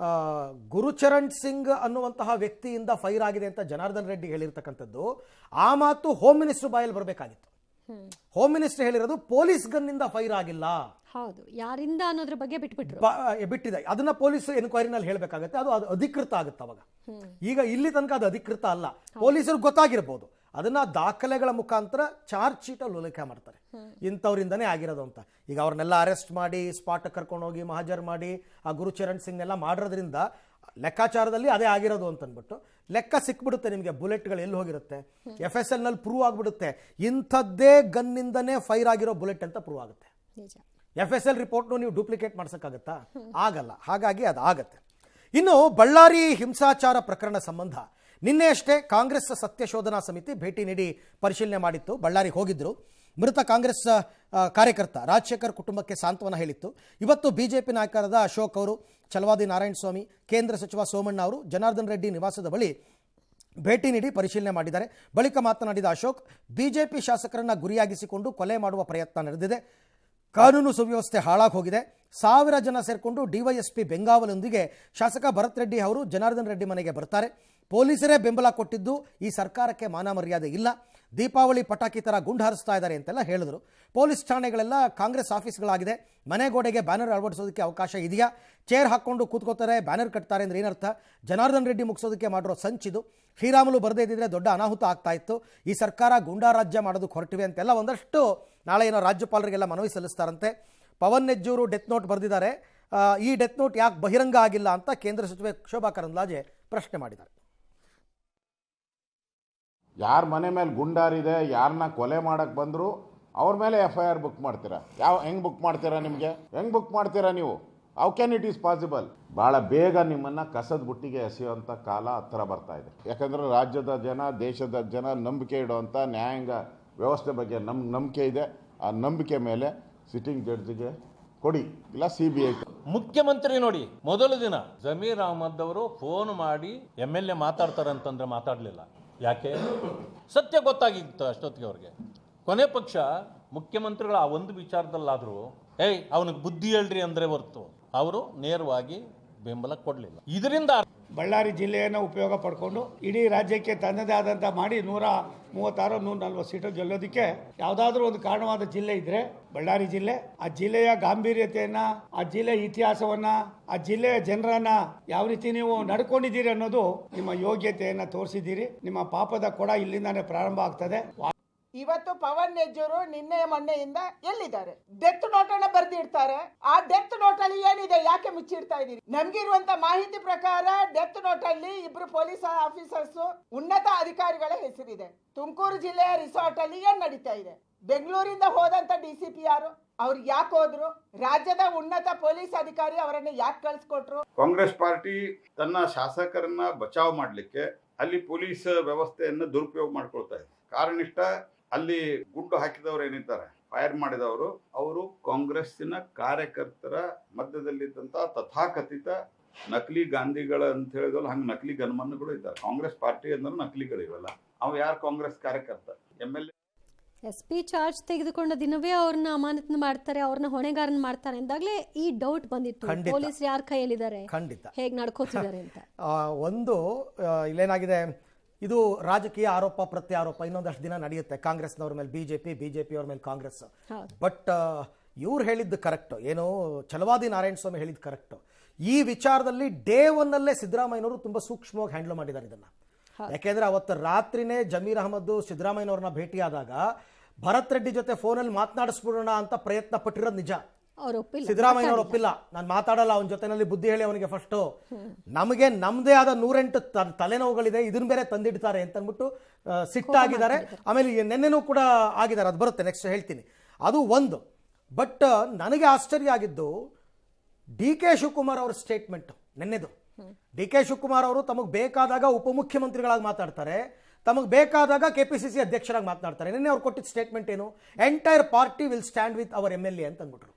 Speaker 1: ಗುರುಚರಣ್ ಸಿಂಗ್ ಅನ್ನುವಂತಹ ವ್ಯಕ್ತಿಯಿಂದ ಫೈರ್ ಆಗಿದೆ ಅಂತ ಜನಾರ್ದನ್ ರೆಡ್ಡಿ ಹೇಳಿರ್ತಕ್ಕಂಥದ್ದು, ಆ ಮಾತು ಹೋಮ್ ಮಿನಿಸ್ಟರ್ ಬಾಯಲ್ಲಿ ಬರಬೇಕಾಗಿತ್ತು. ಹೋಮ್ ಮಿನಿಸ್ಟರ್ ಹೇಳಿರೋದು ಪೊಲೀಸ್ ಗನ್ನಿಂದ ಫೈರ್ ಆಗಿಲ್ಲ,
Speaker 4: ಹೌದು, ಯಾರಿಂದ ಅನ್ನೋದ್ರ ಬಗ್ಗೆ
Speaker 1: ಬಿಟ್ಟಿದೆ. ಅದನ್ನ ಪೊಲೀಸ್ ಎನ್ಕ್ವೈರಿನಲ್ಲಿ ಹೇಳಬೇಕಾಗತ್ತೆ, ಅದು ಅಧಿಕೃತ ಆಗುತ್ತೆ ಅವಾಗ. ಈಗ ಇಲ್ಲಿ ತನಕ ಅದು ಅಧಿಕೃತ ಅಲ್ಲ. ಪೊಲೀಸರು ಗೊತ್ತಾಗಿರ್ಬೋದು, ಅದನ್ನು ದಾಖಲೆಗಳ ಮುಖಾಂತರ ಚಾರ್ಜ್ ಶೀಟಲ್ಲಿ ಉಲ್ಲೇಖ ಮಾಡ್ತಾರೆ, ಇಂಥವ್ರಿಂದನೇ ಆಗಿರೋದು ಅಂತ. ಈಗ ಅವ್ರನ್ನೆಲ್ಲ ಅರೆಸ್ಟ್ ಮಾಡಿ ಸ್ಪಾಟ್ಗೆ ಕರ್ಕೊಂಡೋಗಿ ಮಹಾಜರ್ ಮಾಡಿ ಆ ಗುರುಚರಣ್ ಸಿಂಗ್ನೆಲ್ಲ ಮಾಡಿರೋದ್ರಿಂದ ಲೆಕ್ಕಾಚಾರದಲ್ಲಿ ಅದೇ ಆಗಿರೋದು ಅಂತಂದ್ಬಿಟ್ಟು ಲೆಕ್ಕ ಸಿಕ್ಬಿಡುತ್ತೆ ನಿಮಗೆ. ಬುಲೆಟ್ಗಳು ಎಲ್ಲಿ ಹೋಗಿರುತ್ತೆ, FSL ನಲ್ಲಿ ಪ್ರೂವ್ ಆಗಿಬಿಡುತ್ತೆ ಇಂಥದ್ದೇ ಗನ್ನಿಂದನೇ ಫೈರ್ ಆಗಿರೋ ಬುಲೆಟ್ ಅಂತ ಪ್ರೂವ್ ಆಗುತ್ತೆ. FSL ರಿಪೋರ್ಟ್ನು ನೀವು ಡೂಪ್ಲಿಕೇಟ್ ಮಾಡ್ಸೋಕ್ಕಾಗತ್ತಾ? ಆಗಲ್ಲ. ಹಾಗಾಗಿ ಅದು ಆಗತ್ತೆ. ಇನ್ನು ಬಳ್ಳಾರಿ ಹಿಂಸಾಚಾರ ಪ್ರಕರಣ ಸಂಬಂಧ ನಿನ್ನೆ ಅಷ್ಟೇ ಕಾಂಗ್ರೆಸ್ ಸತ್ಯಶೋಧನಾ ಸಮಿತಿ ಭೇಟಿ ನೀಡಿ ಪರಿಶೀಲನೆ ಮಾಡಿತ್ತು. ಬಳ್ಳಾರಿಗೆ ಹೋಗಿದ್ರು. ಮೃತ ಕಾಂಗ್ರೆಸ್ ಕಾರ್ಯಕರ್ತ ರಾಜಶೇಖರ್ ಕುಟುಂಬಕ್ಕೆ ಸಾಂತ್ವನ ಹೇಳಿತ್ತು. ಇವತ್ತು ಬಿಜೆಪಿ ನಾಯಕರಾದ ಅಶೋಕ್ ಅವರು, ಛಲವಾದಿ ನಾರಾಯಣ ಸ್ವಾಮಿ, ಕೇಂದ್ರ ಸಚಿವ ಸೋಮಣ್ಣ ಅವರು ಜನಾರ್ದನ್ ರೆಡ್ಡಿ ನಿವಾಸದ ಬಳಿ ಭೇಟಿ ನೀಡಿ ಪರಿಶೀಲನೆ ಮಾಡಿದ್ದಾರೆ. ಬಳಿಕ ಮಾತನಾಡಿದ ಅಶೋಕ್, ಬಿಜೆಪಿ ಶಾಸಕರನ್ನ ಗುರಿಯಾಗಿಸಿಕೊಂಡು ಕೊಲೆ ಮಾಡುವ ಪ್ರಯತ್ನ ನಡೆದಿದೆ. ಕಾನೂನು ಸುವ್ಯವಸ್ಥೆ ಹಾಳಾಗಿ ಹೋಗಿದೆ. 1000 ಜನ ಸೇರಿಕೊಂಡು ಡಿವೈಎಸ್ಪಿ ಬೆಂಗಾವಲೊಂದಿಗೆ ಶಾಸಕ ಭರತ್ ರೆಡ್ಡಿ ಅವರು ಜನಾರ್ದನ್ ರೆಡ್ಡಿ ಮನೆಗೆ ಬರ್ತಾರೆ. ಪೊಲೀಸರೇ ಬೆಂಬಲ ಕೊಟ್ಟಿದ್ದು ಈ ಸರ್ಕಾರಕ್ಕೆ ಮಾನ ಮರ್ಯಾದೆ ಇಲ್ಲ. ದೀಪಾವಳಿ ಪಟಾಕಿ ಥರ ಗುಂಡು ಹಾರಿಸ್ತಾ ಇದ್ದಾರೆ ಅಂತೆಲ್ಲ ಹೇಳಿದ್ರು. ಪೊಲೀಸ್ ಠಾಣೆಗಳೆಲ್ಲ ಕಾಂಗ್ರೆಸ್ ಆಫೀಸ್ಗಳಾಗಿದೆ. ಮನೆ ಗೋಡೆಗೆ ಬ್ಯಾನರ್ ಅಳವಡಿಸೋದಕ್ಕೆ ಅವಕಾಶ ಇದೆಯಾ? ಚೇರ್ ಹಾಕ್ಕೊಂಡು ಕೂತ್ಕೋತಾರೆ, ಬ್ಯಾನರ್ ಕಟ್ತಾರೆ ಅಂದರೆ ಏನರ್ಥ? ಜನಾರ್ದನ್ ರೆಡ್ಡಿ ಮುಗಿಸೋದಕ್ಕೆ ಮಾಡಿರೋ ಸಂಚಿದು. ಶ್ರೀರಾಮುಲು ಬರದೇ ಇದ್ದಿದ್ರೆ ದೊಡ್ಡ ಅನಾಹುತ ಆಗ್ತಾ ಇತ್ತು. ಈ ಸರ್ಕಾರ ಗೂಂಡಾ ರಾಜ್ಯ ಮಾಡೋದಕ್ಕೆ ಹೊರಟಿವೆ ಅಂತೆಲ್ಲ ಒಂದಷ್ಟು ನಾಳೆ ಏನೋ ರಾಜ್ಯಪಾಲರಿಗೆಲ್ಲ ಮನವಿ ಸಲ್ಲಿಸ್ತಾರಂತೆ. ಪವನ್ ನೆಜ್ಜೂರು ಡೆತ್ ನೋಟ್ ಬರೆದಿದ್ದಾರೆ. ಈ ಡೆತ್ ನೋಟ್ ಯಾಕೆ ಬಹಿರಂಗ ಆಗಿಲ್ಲ ಅಂತ ಕೇಂದ್ರ ಸಚಿವೆ ಶೋಭಾ ಕರಂದ್ಲಾಜೆ ಪ್ರಶ್ನೆ ಮಾಡಿದ್ದಾರೆ.
Speaker 11: ಯಾರ ಮನೆ ಮೇಲೆ ಗುಂಡಾರಿದೆ, ಯಾರನ್ನ ಕೊಲೆ ಮಾಡಕ್ಕೆ ಬಂದರು ಅವ್ರ ಮೇಲೆ FIR ಬುಕ್ ಮಾಡ್ತೀರಾ? ಹೆಂಗೆ ಬುಕ್ ಮಾಡ್ತೀರಾ? ಹೆಂಗೆ ಬುಕ್ ಮಾಡ್ತೀರಾ ನೀವು? How can it is possible? ಭಾಳ ಬೇಗ ನಿಮ್ಮನ್ನು ಕಸದ ಬುಟ್ಟಿಗೆ ಎಸೆಯುವಂಥ ಕಾಲ ಹತ್ರ ಬರ್ತಾ ಇದೆ. ಯಾಕಂದರೆ ರಾಜ್ಯದ ಜನ, ದೇಶದ ಜನ ನಂಬಿಕೆ ಇಡುವಂಥ ನ್ಯಾಯಾಂಗ ವ್ಯವಸ್ಥೆ ಬಗ್ಗೆ ನಂಬಿಕೆ ಇದೆ. ಆ ನಂಬಿಕೆ ಮೇಲೆ ಸಿಟ್ಟಿಂಗ್ ಜಡ್ಜ್ಗೆ ಕೊಡಿ, ಇಲ್ಲ CBI.
Speaker 12: ಮುಖ್ಯಮಂತ್ರಿ ನೋಡಿ, ಮೊದಲ ದಿನ ಜಮೀರ್ ಅಹಮದ್ ಅವರು ಫೋನ್ ಮಾಡಿ MLA ಮಾತಾಡ್ತಾರೆ ಅಂತಂದ್ರೆ ಮಾತಾಡಲಿಲ್ಲ. ಯಾಕೆ? ಸತ್ಯ ಗೊತ್ತಾಗಿತ್ತು ಅಷ್ಟೊತ್ತಿಗೆ ಅವ್ರಿಗೆ. ಕೊನೆ ಪಕ್ಷ ಮುಖ್ಯಮಂತ್ರಿಗಳು ಆ ಒಂದು ವಿಚಾರದಲ್ಲಾದರೂ ಅವನಿಗೆ ಬುದ್ಧಿ ಹೇಳ್ರಿ ಅಂದರೆ ಹೊರತು ಅವರು ನೇರವಾಗಿ ಬೆಂಬಲ ಕೊಡಲಿಲ್ಲ. ಇದರಿಂದ
Speaker 13: ಬಳ್ಳಾರಿ ಜಿಲ್ಲೆಯನ್ನು ಉಪಯೋಗ ಪಡ್ಕೊಂಡು ಇಡೀ ರಾಜ್ಯಕ್ಕೆ ತನ್ನದೇ ಆದಂಥ ಮಾಡಿ 136-140 ಸೀಟು ಗೆಲ್ಲೋದಕ್ಕೆ ಯಾವುದಾದ್ರೂ ಒಂದು ಕಾರಣವಾದ ಜಿಲ್ಲೆ ಇದ್ದರೆ ಬಳ್ಳಾರಿ ಜಿಲ್ಲೆ. ಆ ಜಿಲ್ಲೆಯ ಗಾಂಭೀರ್ಯತೆಯನ್ನು, ಆ ಜಿಲ್ಲೆಯ ಇತಿಹಾಸವನ್ನು, ಆ ಜಿಲ್ಲೆಯ ಜನರನ್ನು ಯಾವ ರೀತಿ ನೀವು ನಡ್ಕೊಂಡಿದ್ದೀರಿ ಅನ್ನೋದು ನಿಮ್ಮ ಯೋಗ್ಯತೆಯನ್ನು ತೋರಿಸಿದ್ದೀರಿ. ನಿಮ್ಮ ಪಾಪದ ಕೊಡ ಇಲ್ಲಿಂದಾನೇ ಪ್ರಾರಂಭ ಆಗ್ತದೆ.
Speaker 2: ಇವತ್ತು ಪವನ್ ನೆಜ್ಜೂರು ನಿನ್ನೆ ಮೊನ್ನೆಯಿಂದ ಎಲ್ಲಿದ್ದಾರೆ? ಡೆತ್ ನೋಟ್ ಅನ್ನ ಬರ್ದಿಡ್ತಾರೆ. ಆ ಡೆತ್ ನೋಟ್ ಅಲ್ಲಿ ಏನಿದೆ? ಯಾಕೆ ಮುಚ್ಚಿಡ್ತಾ ಇದೀರಿ? ನಮ್ಗಿರುವಂತ ಮಾಹಿತಿ ಪ್ರಕಾರ ಡೆತ್ ನೋಟ್ ಅಲ್ಲಿ 2 ಪೊಲೀಸ್ ಆಫೀಸರ್ಸ್, ಉನ್ನತ ಅಧಿಕಾರಿಗಳ ಹೆಸರಿದೆ. ತುಮಕೂರು ಜಿಲ್ಲೆಯ ರಿಸಾರ್ಟ್ ಅಲ್ಲಿ ಏನ್ ನಡೀತಾ ಇದೆ? ಬೆಂಗಳೂರಿಂದ ಹೋದಂತ DCP ಯಾರು? ಅವ್ರು ಯಾಕೆ ಹೋದ್ರು? ರಾಜ್ಯದ ಉನ್ನತ ಪೊಲೀಸ್ ಅಧಿಕಾರಿ ಅವರನ್ನ ಯಾಕೆ ಕಳ್ಸಿಕೊಟ್ರು?
Speaker 11: ಕಾಂಗ್ರೆಸ್ ಪಾರ್ಟಿ ತನ್ನ ಶಾಸಕರನ್ನ ಬಚಾವ್ ಮಾಡಲಿಕ್ಕೆ ಅಲ್ಲಿ ಪೊಲೀಸ್ ವ್ಯವಸ್ಥೆಯನ್ನು ದುರುಪಯೋಗ ಮಾಡ್ಕೊಳ್ತಾ ಇದೆ. ಕಾರಣಿಷ್ಟ ಅಲ್ಲಿ ಗುಂಡು ಹಾಕಿದವರು ಏನಿದ್ದಾರೆ, ಫೈರ್ ಮಾಡಿದವರು, ಅವರು ಕಾಂಗ್ರೆಸ್ಸಿನ ಕಾರ್ಯಕರ್ತರ ಮಧ್ಯದಲ್ಲಿದ್ದಂಥ ತಥಾಕಥಿತ ನಕಲಿ ಗಾಂಧಿಗಳ ಅಂತ ಹೇಳಿದ್ವಲ್ಲ, ಹಂಗೆ ನಕಲಿ ಗನ್ಮನ್ಗಳು ಇದ್ದಾರೆ. ಕಾಂಗ್ರೆಸ್ ಪಾರ್ಟಿ ಅಂದ್ರೆ ನಕಲಿಗಳು ಇವೆಲ್ಲ. ಅವು ಯಾರು ಕಾಂಗ್ರೆಸ್ ಕಾರ್ಯಕರ್ತ? MLA
Speaker 4: SP ಚಾರ್ಜ್ ತೆಗೆದುಕೊಂಡ ದಿನವೇ ಅವ್ರನ್ನ ಅಮಾನತನ ಮಾಡ್ತಾರೆ, ಅವ್ರನ್ನ ಹೊಣೆಗಾರನ ಮಾಡ್ತಾರೆ ಅಂದಾಗಲೇ ಈ ಡೌಟ್ ಬಂದಿತ್ತು, ಪೊಲೀಸ್ ಯಾರ ಕೈಯಲ್ಲಿದ್ದಾರೆ, ಹೇಗೆ ನಡ್ಕೋತಿದ್ದಾರೆ ಅಂತ.
Speaker 1: ಒಂದು ಇಲ್ಲೇನಾಗಿದೆ, ಇದು ರಾಜಕೀಯ ಆರೋಪ ಪ್ರತ್ಯಾರೋಪ ಇನ್ನೊಂದಷ್ಟು ದಿನ ನಡೆಯುತ್ತೆ. ಕಾಂಗ್ರೆಸ್ನವ್ರ ಮೇಲೆ ಬಿಜೆಪಿ ಅವ್ರ ಮೇಲೆ ಕಾಂಗ್ರೆಸ್. ಬಟ್ ಇವ್ರು ಹೇಳಿದ್ದು ಕರೆಕ್ಟ್, ಏನು ಛಲವಾದಿ ನಾರಾಯಣ ಸ್ವಾಮಿ ಹೇಳಿದ್ದು ಕರೆಕ್ಟ್. ಈ ವಿಚಾರದಲ್ಲಿ ಡೇ 1 ಸಿದ್ದರಾಮಯ್ಯನವರು ತುಂಬಾ ಸೂಕ್ಷ್ಮವಾಗಿ ಹ್ಯಾಂಡಲ್ ಮಾಡಿದ್ದಾರೆ ಇದನ್ನ. ಯಾಕೆಂದ್ರೆ ಅವತ್ತು ರಾತ್ರಿನೇ ಜಮೀರ್ ಅಹಮದ್ ಸಿದ್ದರಾಮಯ್ಯನವ್ರನ್ನ ಭೇಟಿಯಾದಾಗ ಭರತ್ ರೆಡ್ಡಿ ಜೊತೆ ಫೋನಲ್ಲಿ ಮಾತನಾಡಿಸ್ಬಿಡೋಣ ಅಂತ ಪ್ರಯತ್ನ ಪಟ್ಟಿರೋದು ನಿಜ. ಸಿದ್ದರಾಮಯ್ಯನವ್ರು ಒಪ್ಪಿಲ್ಲ, ನಾನು ಮಾತಾಡಲ್ಲ ಅವನ ಜೊತೆನಲ್ಲಿ, ಬುದ್ಧಿ ಹೇಳಿ ಅವನಿಗೆ ಫಸ್ಟ್, ನಮಗೆ ನಮ್ದೇ ಆದ 108 ತಲೆನೋವುಗಳಿದೆ, ಇದನ್ನ ಬೇರೆ ತಂದಿಡ್ತಾರೆ ಅಂತ ಅಂದ್ಬಿಟ್ಟು ಸಿಟ್ಟಾಗಿದ್ದಾರೆ. ಆಮೇಲೆ ನೆನ್ನೆನೂ ಕೂಡ ಆಗಿದ್ದಾರೆ, ಅದು ಬರುತ್ತೆ, ನೆಕ್ಸ್ಟ್ ಹೇಳ್ತೀನಿ. ಅದು ಒಂದು. ಬಟ್ ನನಗೆ ಆಶ್ಚರ್ಯ ಆಗಿದ್ದು DK ಶಿವಕುಮಾರ್ ಅವರ ಸ್ಟೇಟ್ಮೆಂಟ್ ನೆನ್ನೆದು. DK ಶಿವಕುಮಾರ್ ಅವರು ತಮಗೆ ಬೇಕಾದಾಗ ಉಪಮುಖ್ಯಮಂತ್ರಿಗಳಾಗಿ ಮಾತಾಡ್ತಾರೆ, ತಮಗೆ ಬೇಕಾದಾಗ KPCC ಅಧ್ಯಕ್ಷರಾಗಿ ಮಾತನಾಡ್ತಾರೆ. ನಿನ್ನೆ ಅವ್ರು ಕೊಟ್ಟಿದ್ದ ಸ್ಟೇಟ್ಮೆಂಟ್ ಏನು? Entire party will stand with our MLA ಅಂತ ಅಂದ್ಬಿಟ್ರು.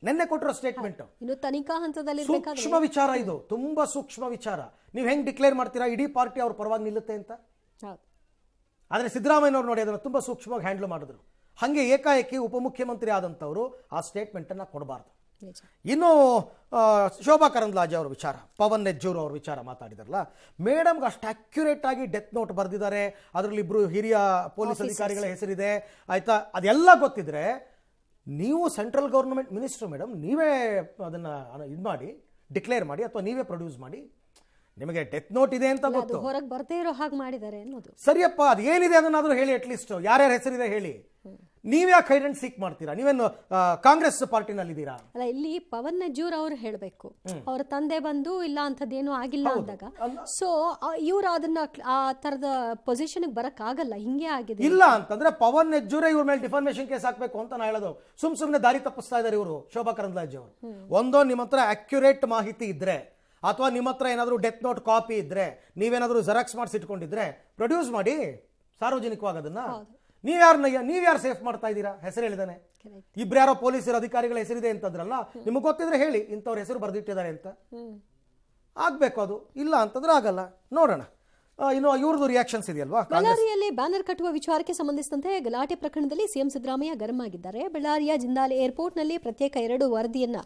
Speaker 1: ನಿನ್ನೆ ಕೊಟ್ಟಿರೋ ಸ್ಟೇಟ್ಮೆಂಟ್
Speaker 4: ಇನ್ನು ತನಿಖಾ ಹಂತದಲ್ಲಿ
Speaker 1: ಸೂಕ್ಷ್ಮ ವಿಚಾರ, ಇದು ತುಂಬಾ ಸೂಕ್ಷ್ಮ ವಿಚಾರ. ನೀವು ಹೆಂಗ್ ಡಿಕ್ಲೇರ್ ಮಾಡ್ತೀರಾ ಇಡೀ ಪಾರ್ಟಿ ಅವ್ರ ಪರವಾಗಿ ನಿಲ್ಲುತ್ತೆ ಅಂತ? ಆದ್ರೆ ಸಿದ್ದರಾಮಯ್ಯನವ್ರು ನೋಡಿ ಅದನ್ನು ತುಂಬಾ ಸೂಕ್ಷ್ಮವಾಗಿ ಹ್ಯಾಂಡಲ್ ಮಾಡಿದ್ರು. ಹಾಗೆ ಏಕಾಏಕಿ ಉಪಮುಖ್ಯಮಂತ್ರಿ ಆದಂಥವರು ಆ ಸ್ಟೇಟ್ಮೆಂಟ್ ಅನ್ನ ಕೊಡಬಾರ್ದು. ಇನ್ನು ಶೋಭಾ ಕರಂದ್ಲಾಜೆ ಅವ್ರ ವಿಚಾರ, ಪವನ್ ನೆಜ್ಜೂರು ಅವ್ರ ವಿಚಾರ ಮಾತಾಡಿದಾರಲ್ಲ, ಮೇಡಮ್ಗೆ ಅಷ್ಟು ಅಕ್ಯುರೇಟ್ ಆಗಿ ಡೆತ್ ನೋಟ್ ಬರೆದಿದ್ದಾರೆ, ಅದರಲ್ಲಿ 2 ಹಿರಿಯ ಪೊಲೀಸ್ ಅಧಿಕಾರಿಗಳ ಹೆಸರಿದೆ, ಆಯ್ತಾ? ಅದೆಲ್ಲ ಗೊತ್ತಿದ್ರೆ ನೀವು ಸೆಂಟ್ರಲ್ ಗೌರ್ಮೆಂಟ್ ಮಿನಿಸ್ಟರ್ ಮೇಡಮ್, ನೀವೇ ಅದನ್ನು ಇದು ಮಾಡಿ ಡಿಕ್ಲೇರ್ ಮಾಡಿ, ಅಥವಾ ನೀವೇ ಪ್ರೊಡ್ಯೂಸ್ ಮಾಡಿ. ನಿಮಗೆ ಡೆತ್ ನೋಟ್ ಇದೆ ಅಂತ
Speaker 4: ಅದು
Speaker 1: ಗೊತ್ತು.
Speaker 4: ಹೊರಗೆ ಬರ್ದೇ ಇರೋ ಹಾಗೆ ಮಾಡಿದ್ದಾರೆ ಅನ್ನೋದು.
Speaker 1: ಸರಿಯಪ್ಪ, ಅದೇನಿದೆ ಅದನ್ನಾದ್ರೂ ಹೇಳಿ, ಅಟ್ಲೀಸ್ಟ್ ಯಾರ್ಯಾರ ಹೆಸರಿದೆ ಹೇಳಿ. ನೀವ್ಯಾಕೆ ಹೈಡ್ ಅಂಡ್ ಸೀಕ್ ಮಾಡ್ತೀರಾ? ನೀವೇನು ಕಾಂಗ್ರೆಸ್ ಪಾರ್ಟಿನಲ್ಲಿದ್ದೀರಾ?
Speaker 4: ಅಲ್ಲ, ಇಲ್ಲಿ ಪವನ್ ನಜ್ಜೂರ್ ಅವರು ಹೇಳಬೇಕು, ಅವ್ರ ತಂದೆ ಬಂದು ಇಲ್ಲ ಅಂಥದ್ದೇನು ಆಗಿಲ್ಲ ಅಂದಾಗ, ಸೊ ಇವ್ರು ಅದನ್ನ ಆ ತರದ ಪೊಸಿಷನ್ ಬರಕ್ ಆಗಲ್ಲ, ಹಿಂಗೆ ಆಗಿದೆ
Speaker 1: ಇಲ್ಲ ಅಂತಂದ್ರೆ ಪವನ್ ನೆಜ್ಜೂರೇ ಇವ್ರ ಮೇಲೆ ಡಿಫಾರ್ಮೇಶನ್ ಕೇಸ್ ಹಾಕ್ಬೇಕು ಅಂತ ನಾ ಹೇಳೋದು. ಸುಮ್ನೆ ದಾರಿ ತಪ್ಪಿಸ್ತಾ ಇದಾರೆ ಇವರು, ಶೋಭಾ ಕರಂದ್ಲಾಜೆ ಅವರು. ಒಂದೋ ನಿಮ್ಮ ಹತ್ರ ಅಕ್ಯುರೇಟ್ ಮಾಹಿತಿ ಇದ್ರೆ, ಅಥವಾ ನಿಮ್ಮ ಹತ್ರ ಏನಾದರೂ ಡೆತ್ ನೋಟ್ ಕಾಪಿ ಇದ್ರೆ, ನೀವೇನಾದರೂ ಜೆರಾಕ್ಸ್ ಮಾಡಿಸಿಟ್ಕೊಂಡಿದ್ರೆ ಪ್ರೊಡ್ಯೂಸ್ ಮಾಡಿ ಸಾರ್ವಜನಿಕವಾಗಿ ಅದನ್ನ. ನೀವ್ಯಾರು ಸೇಫ್ ಮಾಡ್ತಾ ಇದ್ದೀರಾ? ಹೆಸರು ಹೇಳಿದಾನೆ, ಇಬ್ರು ಯಾರೋ ಪೊಲೀಸರ ಅಧಿಕಾರಿಗಳ ಹೆಸರಿದೆ ಅಂತಂದ್ರಲ್ಲ, ನಿಮಗೆ ಗೊತ್ತಿದ್ರೆ ಹೇಳಿ ಇಂಥವ್ರ ಹೆಸರು ಬರೆದಿಟ್ಟಿದ್ದಾರೆ ಅಂತ. ಆಗ್ಬೇಕು ಅದು, ಇಲ್ಲ ಅಂತಂದ್ರೆ ಆಗಲ್ಲ. ನೋಡೋಣ ಇನ್ನು ಇವ್ರದ್ದು ರಿಯಾಕ್ಷನ್ಸ್ ಇದೆಯಲ್ವಾ.
Speaker 4: ಬಳ್ಳಾರಿಯಲ್ಲಿ ಬ್ಯಾನರ್ ಕಟ್ಟುವ ವಿಚಾರಕ್ಕೆ ಸಂಬಂಧಿಸಿದಂತೆ ಗಲಾಟೆ ಪ್ರಕರಣದಲ್ಲಿ ಸಿಎಂ ಸಿದ್ದರಾಮಯ್ಯ ಗರಂ ಆಗಿದ್ದಾರೆ. ಬಳ್ಳಾರಿಯ ಜಿಂದಾಲ್ ಏರ್ಪೋರ್ಟ್ನಲ್ಲಿ ಪ್ರತ್ಯೇಕ 2 ವರದಿಯನ್ನ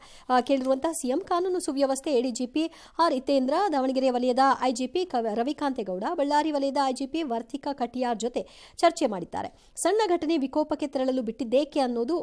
Speaker 4: ಕೇಳಿರುವಂತಹ ಸಿಎಂ ಕಾನೂನು ಸುವ್ಯವಸ್ಥೆ ಎಡಿಜಿಪಿ ಆರ್ ಇತೇಂದ್ರ, ದಾವಣಗೆರೆ ವಲಯದ ಐಜಿಪಿ ರವಿಕಾಂತೇಗೌಡ, ಬಳ್ಳಾರಿ ವಲಯದ ಐಜಿಪಿ ವರ್ತಿಕಾ ಕಟಿಯಾರ್ ಜೊತೆ ಚರ್ಚೆ ಮಾಡಿದ್ದಾರೆ. ಸಣ್ಣ ಘಟನೆ ವಿಕೋಪಕ್ಕೆ ತೆರಳಲು ಬಿಟ್ಟಿದ್ದೇಕೆ ಅನ್ನೋದು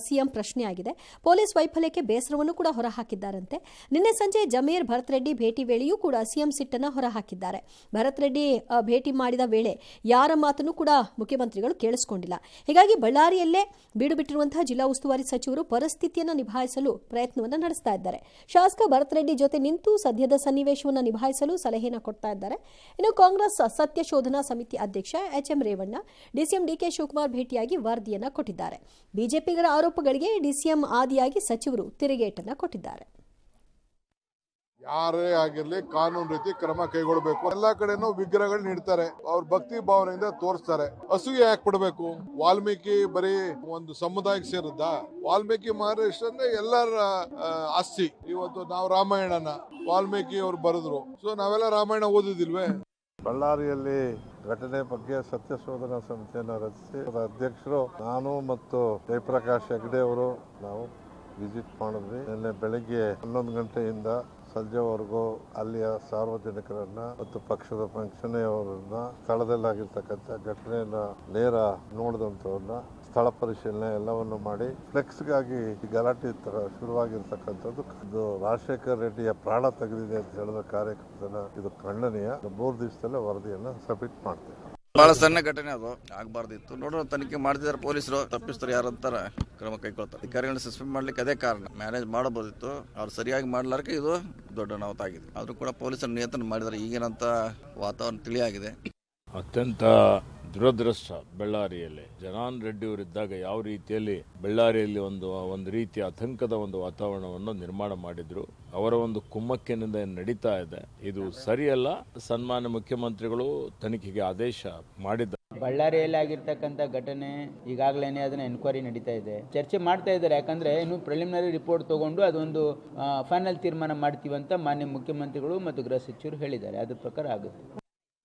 Speaker 4: ಸಿಎಂ ಪ್ರಶ್ನೆಯಾಗಿದೆ. ಪೊಲೀಸ್ ವೈಫಲ್ಯಕ್ಕೆ ಬೇಸರವನ್ನು ಕೂಡ ಹೊರಹಾಕಿದ್ದಾರಂತೆ. ನಿನ್ನೆ ಸಂಜೆ ಜಮೀರ್ ಭರತ್ ರೆಡ್ಡಿ ಭೇಟಿ ವೇಳೆಯೂ ಕೂಡ ಸಿಎಂ ಸಿಟ್ಟನ್ನು ಹೊರಹಾಕಿದ್ದಾರೆ. ಭರತ್ ರೆಡ್ಡಿ ಭೇಟಿ ಮಾಡಿದ ವೇಳೆ ಯಾರ ಮಾತನ್ನು ಕೂಡ ಮುಖ್ಯಮಂತ್ರಿಗಳು ಕೇಳಿಸಿಕೊಂಡಿಲ್ಲ. ಹೀಗಾಗಿ ಬಳ್ಳಾರಿಯಲ್ಲೇ ಬೀಡು ಬಿಟ್ಟಿರುವಂತಹ ಜಿಲ್ಲಾ ಉಸ್ತುವಾರಿ ಸಚಿವರು ಪರಿಸ್ಥಿತಿಯನ್ನು ನಿಭಾಯಿಸಲು ಪ್ರಯತ್ನವನ್ನು ನಡೆಸ್ತಾ ಇದ್ದಾರೆ. ಶಾಸಕ ಭರತ್ ರೆಡ್ಡಿ ಜೊತೆ ನಿಂತು ಸದ್ಯದ ಸನ್ನಿವೇಶವನ್ನು ನಿಭಾಯಿಸಲು ಸಲಹೆಯನ್ನು ಕೊಡ್ತಾ ಇದ್ದಾರೆ. ಇನ್ನು ಕಾಂಗ್ರೆಸ್ ಸತ್ಯ ಶೋಧನಾ ಸಮಿತಿ ಅಧ್ಯಕ್ಷ HM Revanna DCM DK Shivakumar ಭೇಟಿಯಾಗಿ ವರದಿಯನ್ನು ಕೊಟ್ಟಿದ್ದಾರೆ. ಬಿಜೆಪಿಗರ ಆರೋಪಗಳಿಗೆ ಡಿಸಿಎಂ ಆದಿಯಾಗಿ ಸಚಿವರು ತಿರುಗೇಟನ್ನು ಕೊಟ್ಟಿದ್ದಾರೆ.
Speaker 14: ಯಾರೇ ಆಗಿರ್ಲಿ ಕಾನೂನು ರೀತಿ ಕ್ರಮ ಕೈಗೊಳ್ಳಬೇಕು. ಎಲ್ಲಾ ಕಡೆನೂ ವಿಗ್ರಹಗಳನ್ನ ಇಡ್ತಾರೆ, ಅವ್ರ ಭಕ್ತಿ ಭಾವನೆಯಿಂದ ತೋರಿಸ್ತಾರೆ. ಅಸೂಯೆ ಯಾಕೆ ಪಡಬೇಕು? ವಾಲ್ಮೀಕಿ ಬರೀ ಒಂದು ಸಮುದಾಯಕ್ಕೆ ಸೇರಿದ್ದ? ವಾಲ್ಮೀಕಿ ಮಹರ್ಷಿ ಅಂದ್ರೆ ಎಲ್ಲರ ಆಸ್ತಿ. ಇವತ್ತು ನಾವು ರಾಮಾಯಣನ ವಾಲ್ಮೀಕಿ ಅವ್ರು ಬರೆದ್ರು, ಸೊ ನಾವೆಲ್ಲ ರಾಮಾಯಣ ಓದಿದಿಲ್ವೇ?
Speaker 15: ಬಳ್ಳಾರಿಯಲ್ಲಿ ಘಟನೆ ಬಗ್ಗೆ ಸತ್ಯ ಶೋಧನಾ ಸಮಿತಿಯನ್ನು ರಚಿಸಿ ಅಧ್ಯಕ್ಷರು ನಾನು ಮತ್ತು ಜಯಪ್ರಕಾಶ್ ಹೆಗ್ಡೆ ಅವರು ನಾವು ವಿಸಿಟ್ ಮಾಡಿದ್ವಿ. ನಿನ್ನೆ ಬೆಳಗ್ಗೆ 11 ಗಂಟೆಯಿಂದ ಸಂಜೆವರೆಗೂ ಅಲ್ಲಿಯ ಸಾರ್ವಜನಿಕರನ್ನ ಮತ್ತು ಪಕ್ಷದ ಪಂಚನೆಯವರನ್ನ ಸ್ಥಳದಲ್ಲಾಗಿರ್ತಕ್ಕಂಥ ಘಟನೆಯನ್ನ ನೇರ ನೋಡಿದಂಥವ್ರನ್ನ ಸ್ಥಳ ಪರಿಶೀಲನೆ ಎಲ್ಲವನ್ನು ಮಾಡಿ ಫ್ಲೆಕ್ಸ್ಗಾಗಿ ಗಲಾಟೆ ಶುರುವಾಗಿರ್ತಕ್ಕಂಥದ್ದು ಇದು ರಾಜಶೇಖರ್ ರೆಡ್ಡಿಯ ಪ್ರಾಣ ತೆಗೆದಿದೆ ಅಂತ ಹೇಳಿದ ಕಾರ್ಯಕರ್ತನ ಇದು ಖಂಡನೀಯ. 3 ದಿವಸದಲ್ಲೇ ವರದಿಯನ್ನ ಸಬ್ಮಿಟ್ ಮಾಡ್ತೇವೆ.
Speaker 16: ಬಹಳ ಸಣ್ಣ ಘಟನೆ, ಅದು ಆಗಬಾರ್ದಿತ್ತು. ನೋಡೋಣ, ತನಿಖೆ ಮಾಡ್ತಿದ್ದಾರೆ ಪೊಲೀಸರು, ತಪ್ಪಿಸ್ತಾರೆ ಯಾರಂತಾರ ಕ್ರಮ ಕೈಗೊಳ್ತಾರೆ. ಅಧಿಕಾರಿಗಳನ್ನ ಸಸ್ಪೆಂಡ್ ಮಾಡ್ಲಿಕ್ಕೆ ಅದೇ ಕಾರಣ. ಮ್ಯಾನೇಜ್ ಮಾಡಬಹುದಿತ್ತು, ಅವ್ರು ಸರಿಯಾಗಿ ಮಾಡ್ಲಾರ್ಕೆ ಇದು ದೊಡ್ಡ ಅನಾಹುತ ಆಗಿದೆ. ಆದ್ರೂ ಕೂಡ ಪೊಲೀಸರು ನಿಯಂತ್ರಣ ಮಾಡಿದ್ದಾರೆ. ಈಗೇನಂತ ವಾತಾವರಣ ತಿಳಿಯಾಗಿದೆ.
Speaker 12: ಅತ್ಯಂತ ದುರದೃಷ್ಟ. ಬಳ್ಳಾರಿಯಲ್ಲಿ ಜನಾನ್ ರೆಡ್ಡಿ ಅವರಿದ್ದಾಗ ಯಾವ ರೀತಿಯಲ್ಲಿ ಬಳ್ಳಾರಿಯಲ್ಲಿ ಒಂದು ರೀತಿಯ ಆತಂಕದ ಒಂದು ವಾತಾವರಣವನ್ನು ನಿರ್ಮಾಣ ಮಾಡಿದ್ರು. ಅವರ ಒಂದು ಕುಮ್ಮಕ್ಕಿನಿಂದ ನಡೀತಾ ಇದೆ. ಇದು ಸರಿಯಲ್ಲ. ಸನ್ಮಾನ್ಯ ಮುಖ್ಯಮಂತ್ರಿಗಳು ತನಿಖೆಗೆ ಆದೇಶ ಮಾಡಿದ್ದಾರೆ.
Speaker 17: ಬಳ್ಳಾರಿಯಲ್ಲಿ ಆಗಿರ್ತಕ್ಕಂಥ ಘಟನೆ ಈಗಾಗಲೇ ಅದನ್ನ ಎನ್ಕ್ವೈರಿ ನಡೀತಾ ಇದೆ, ಚರ್ಚೆ ಮಾಡ್ತಾ ಇದ್ದಾರೆ. ಯಾಕಂದ್ರೆ ಇನ್ನು ಪ್ರಿಲಿಮಿನರಿ ರಿಪೋರ್ಟ್ ತಗೊಂಡು ಅದೊಂದು ಫೈನಲ್ ತೀರ್ಮಾನ ಮಾಡ್ತೀವಿ ಅಂತ ಮಾನ್ಯ ಮುಖ್ಯಮಂತ್ರಿಗಳು ಮತ್ತು ಗೃಹ ಸಚಿವರು ಹೇಳಿದ್ದಾರೆ. ಅದ್ರ ಪ್ರಕಾರ ಆಗುತ್ತೆ.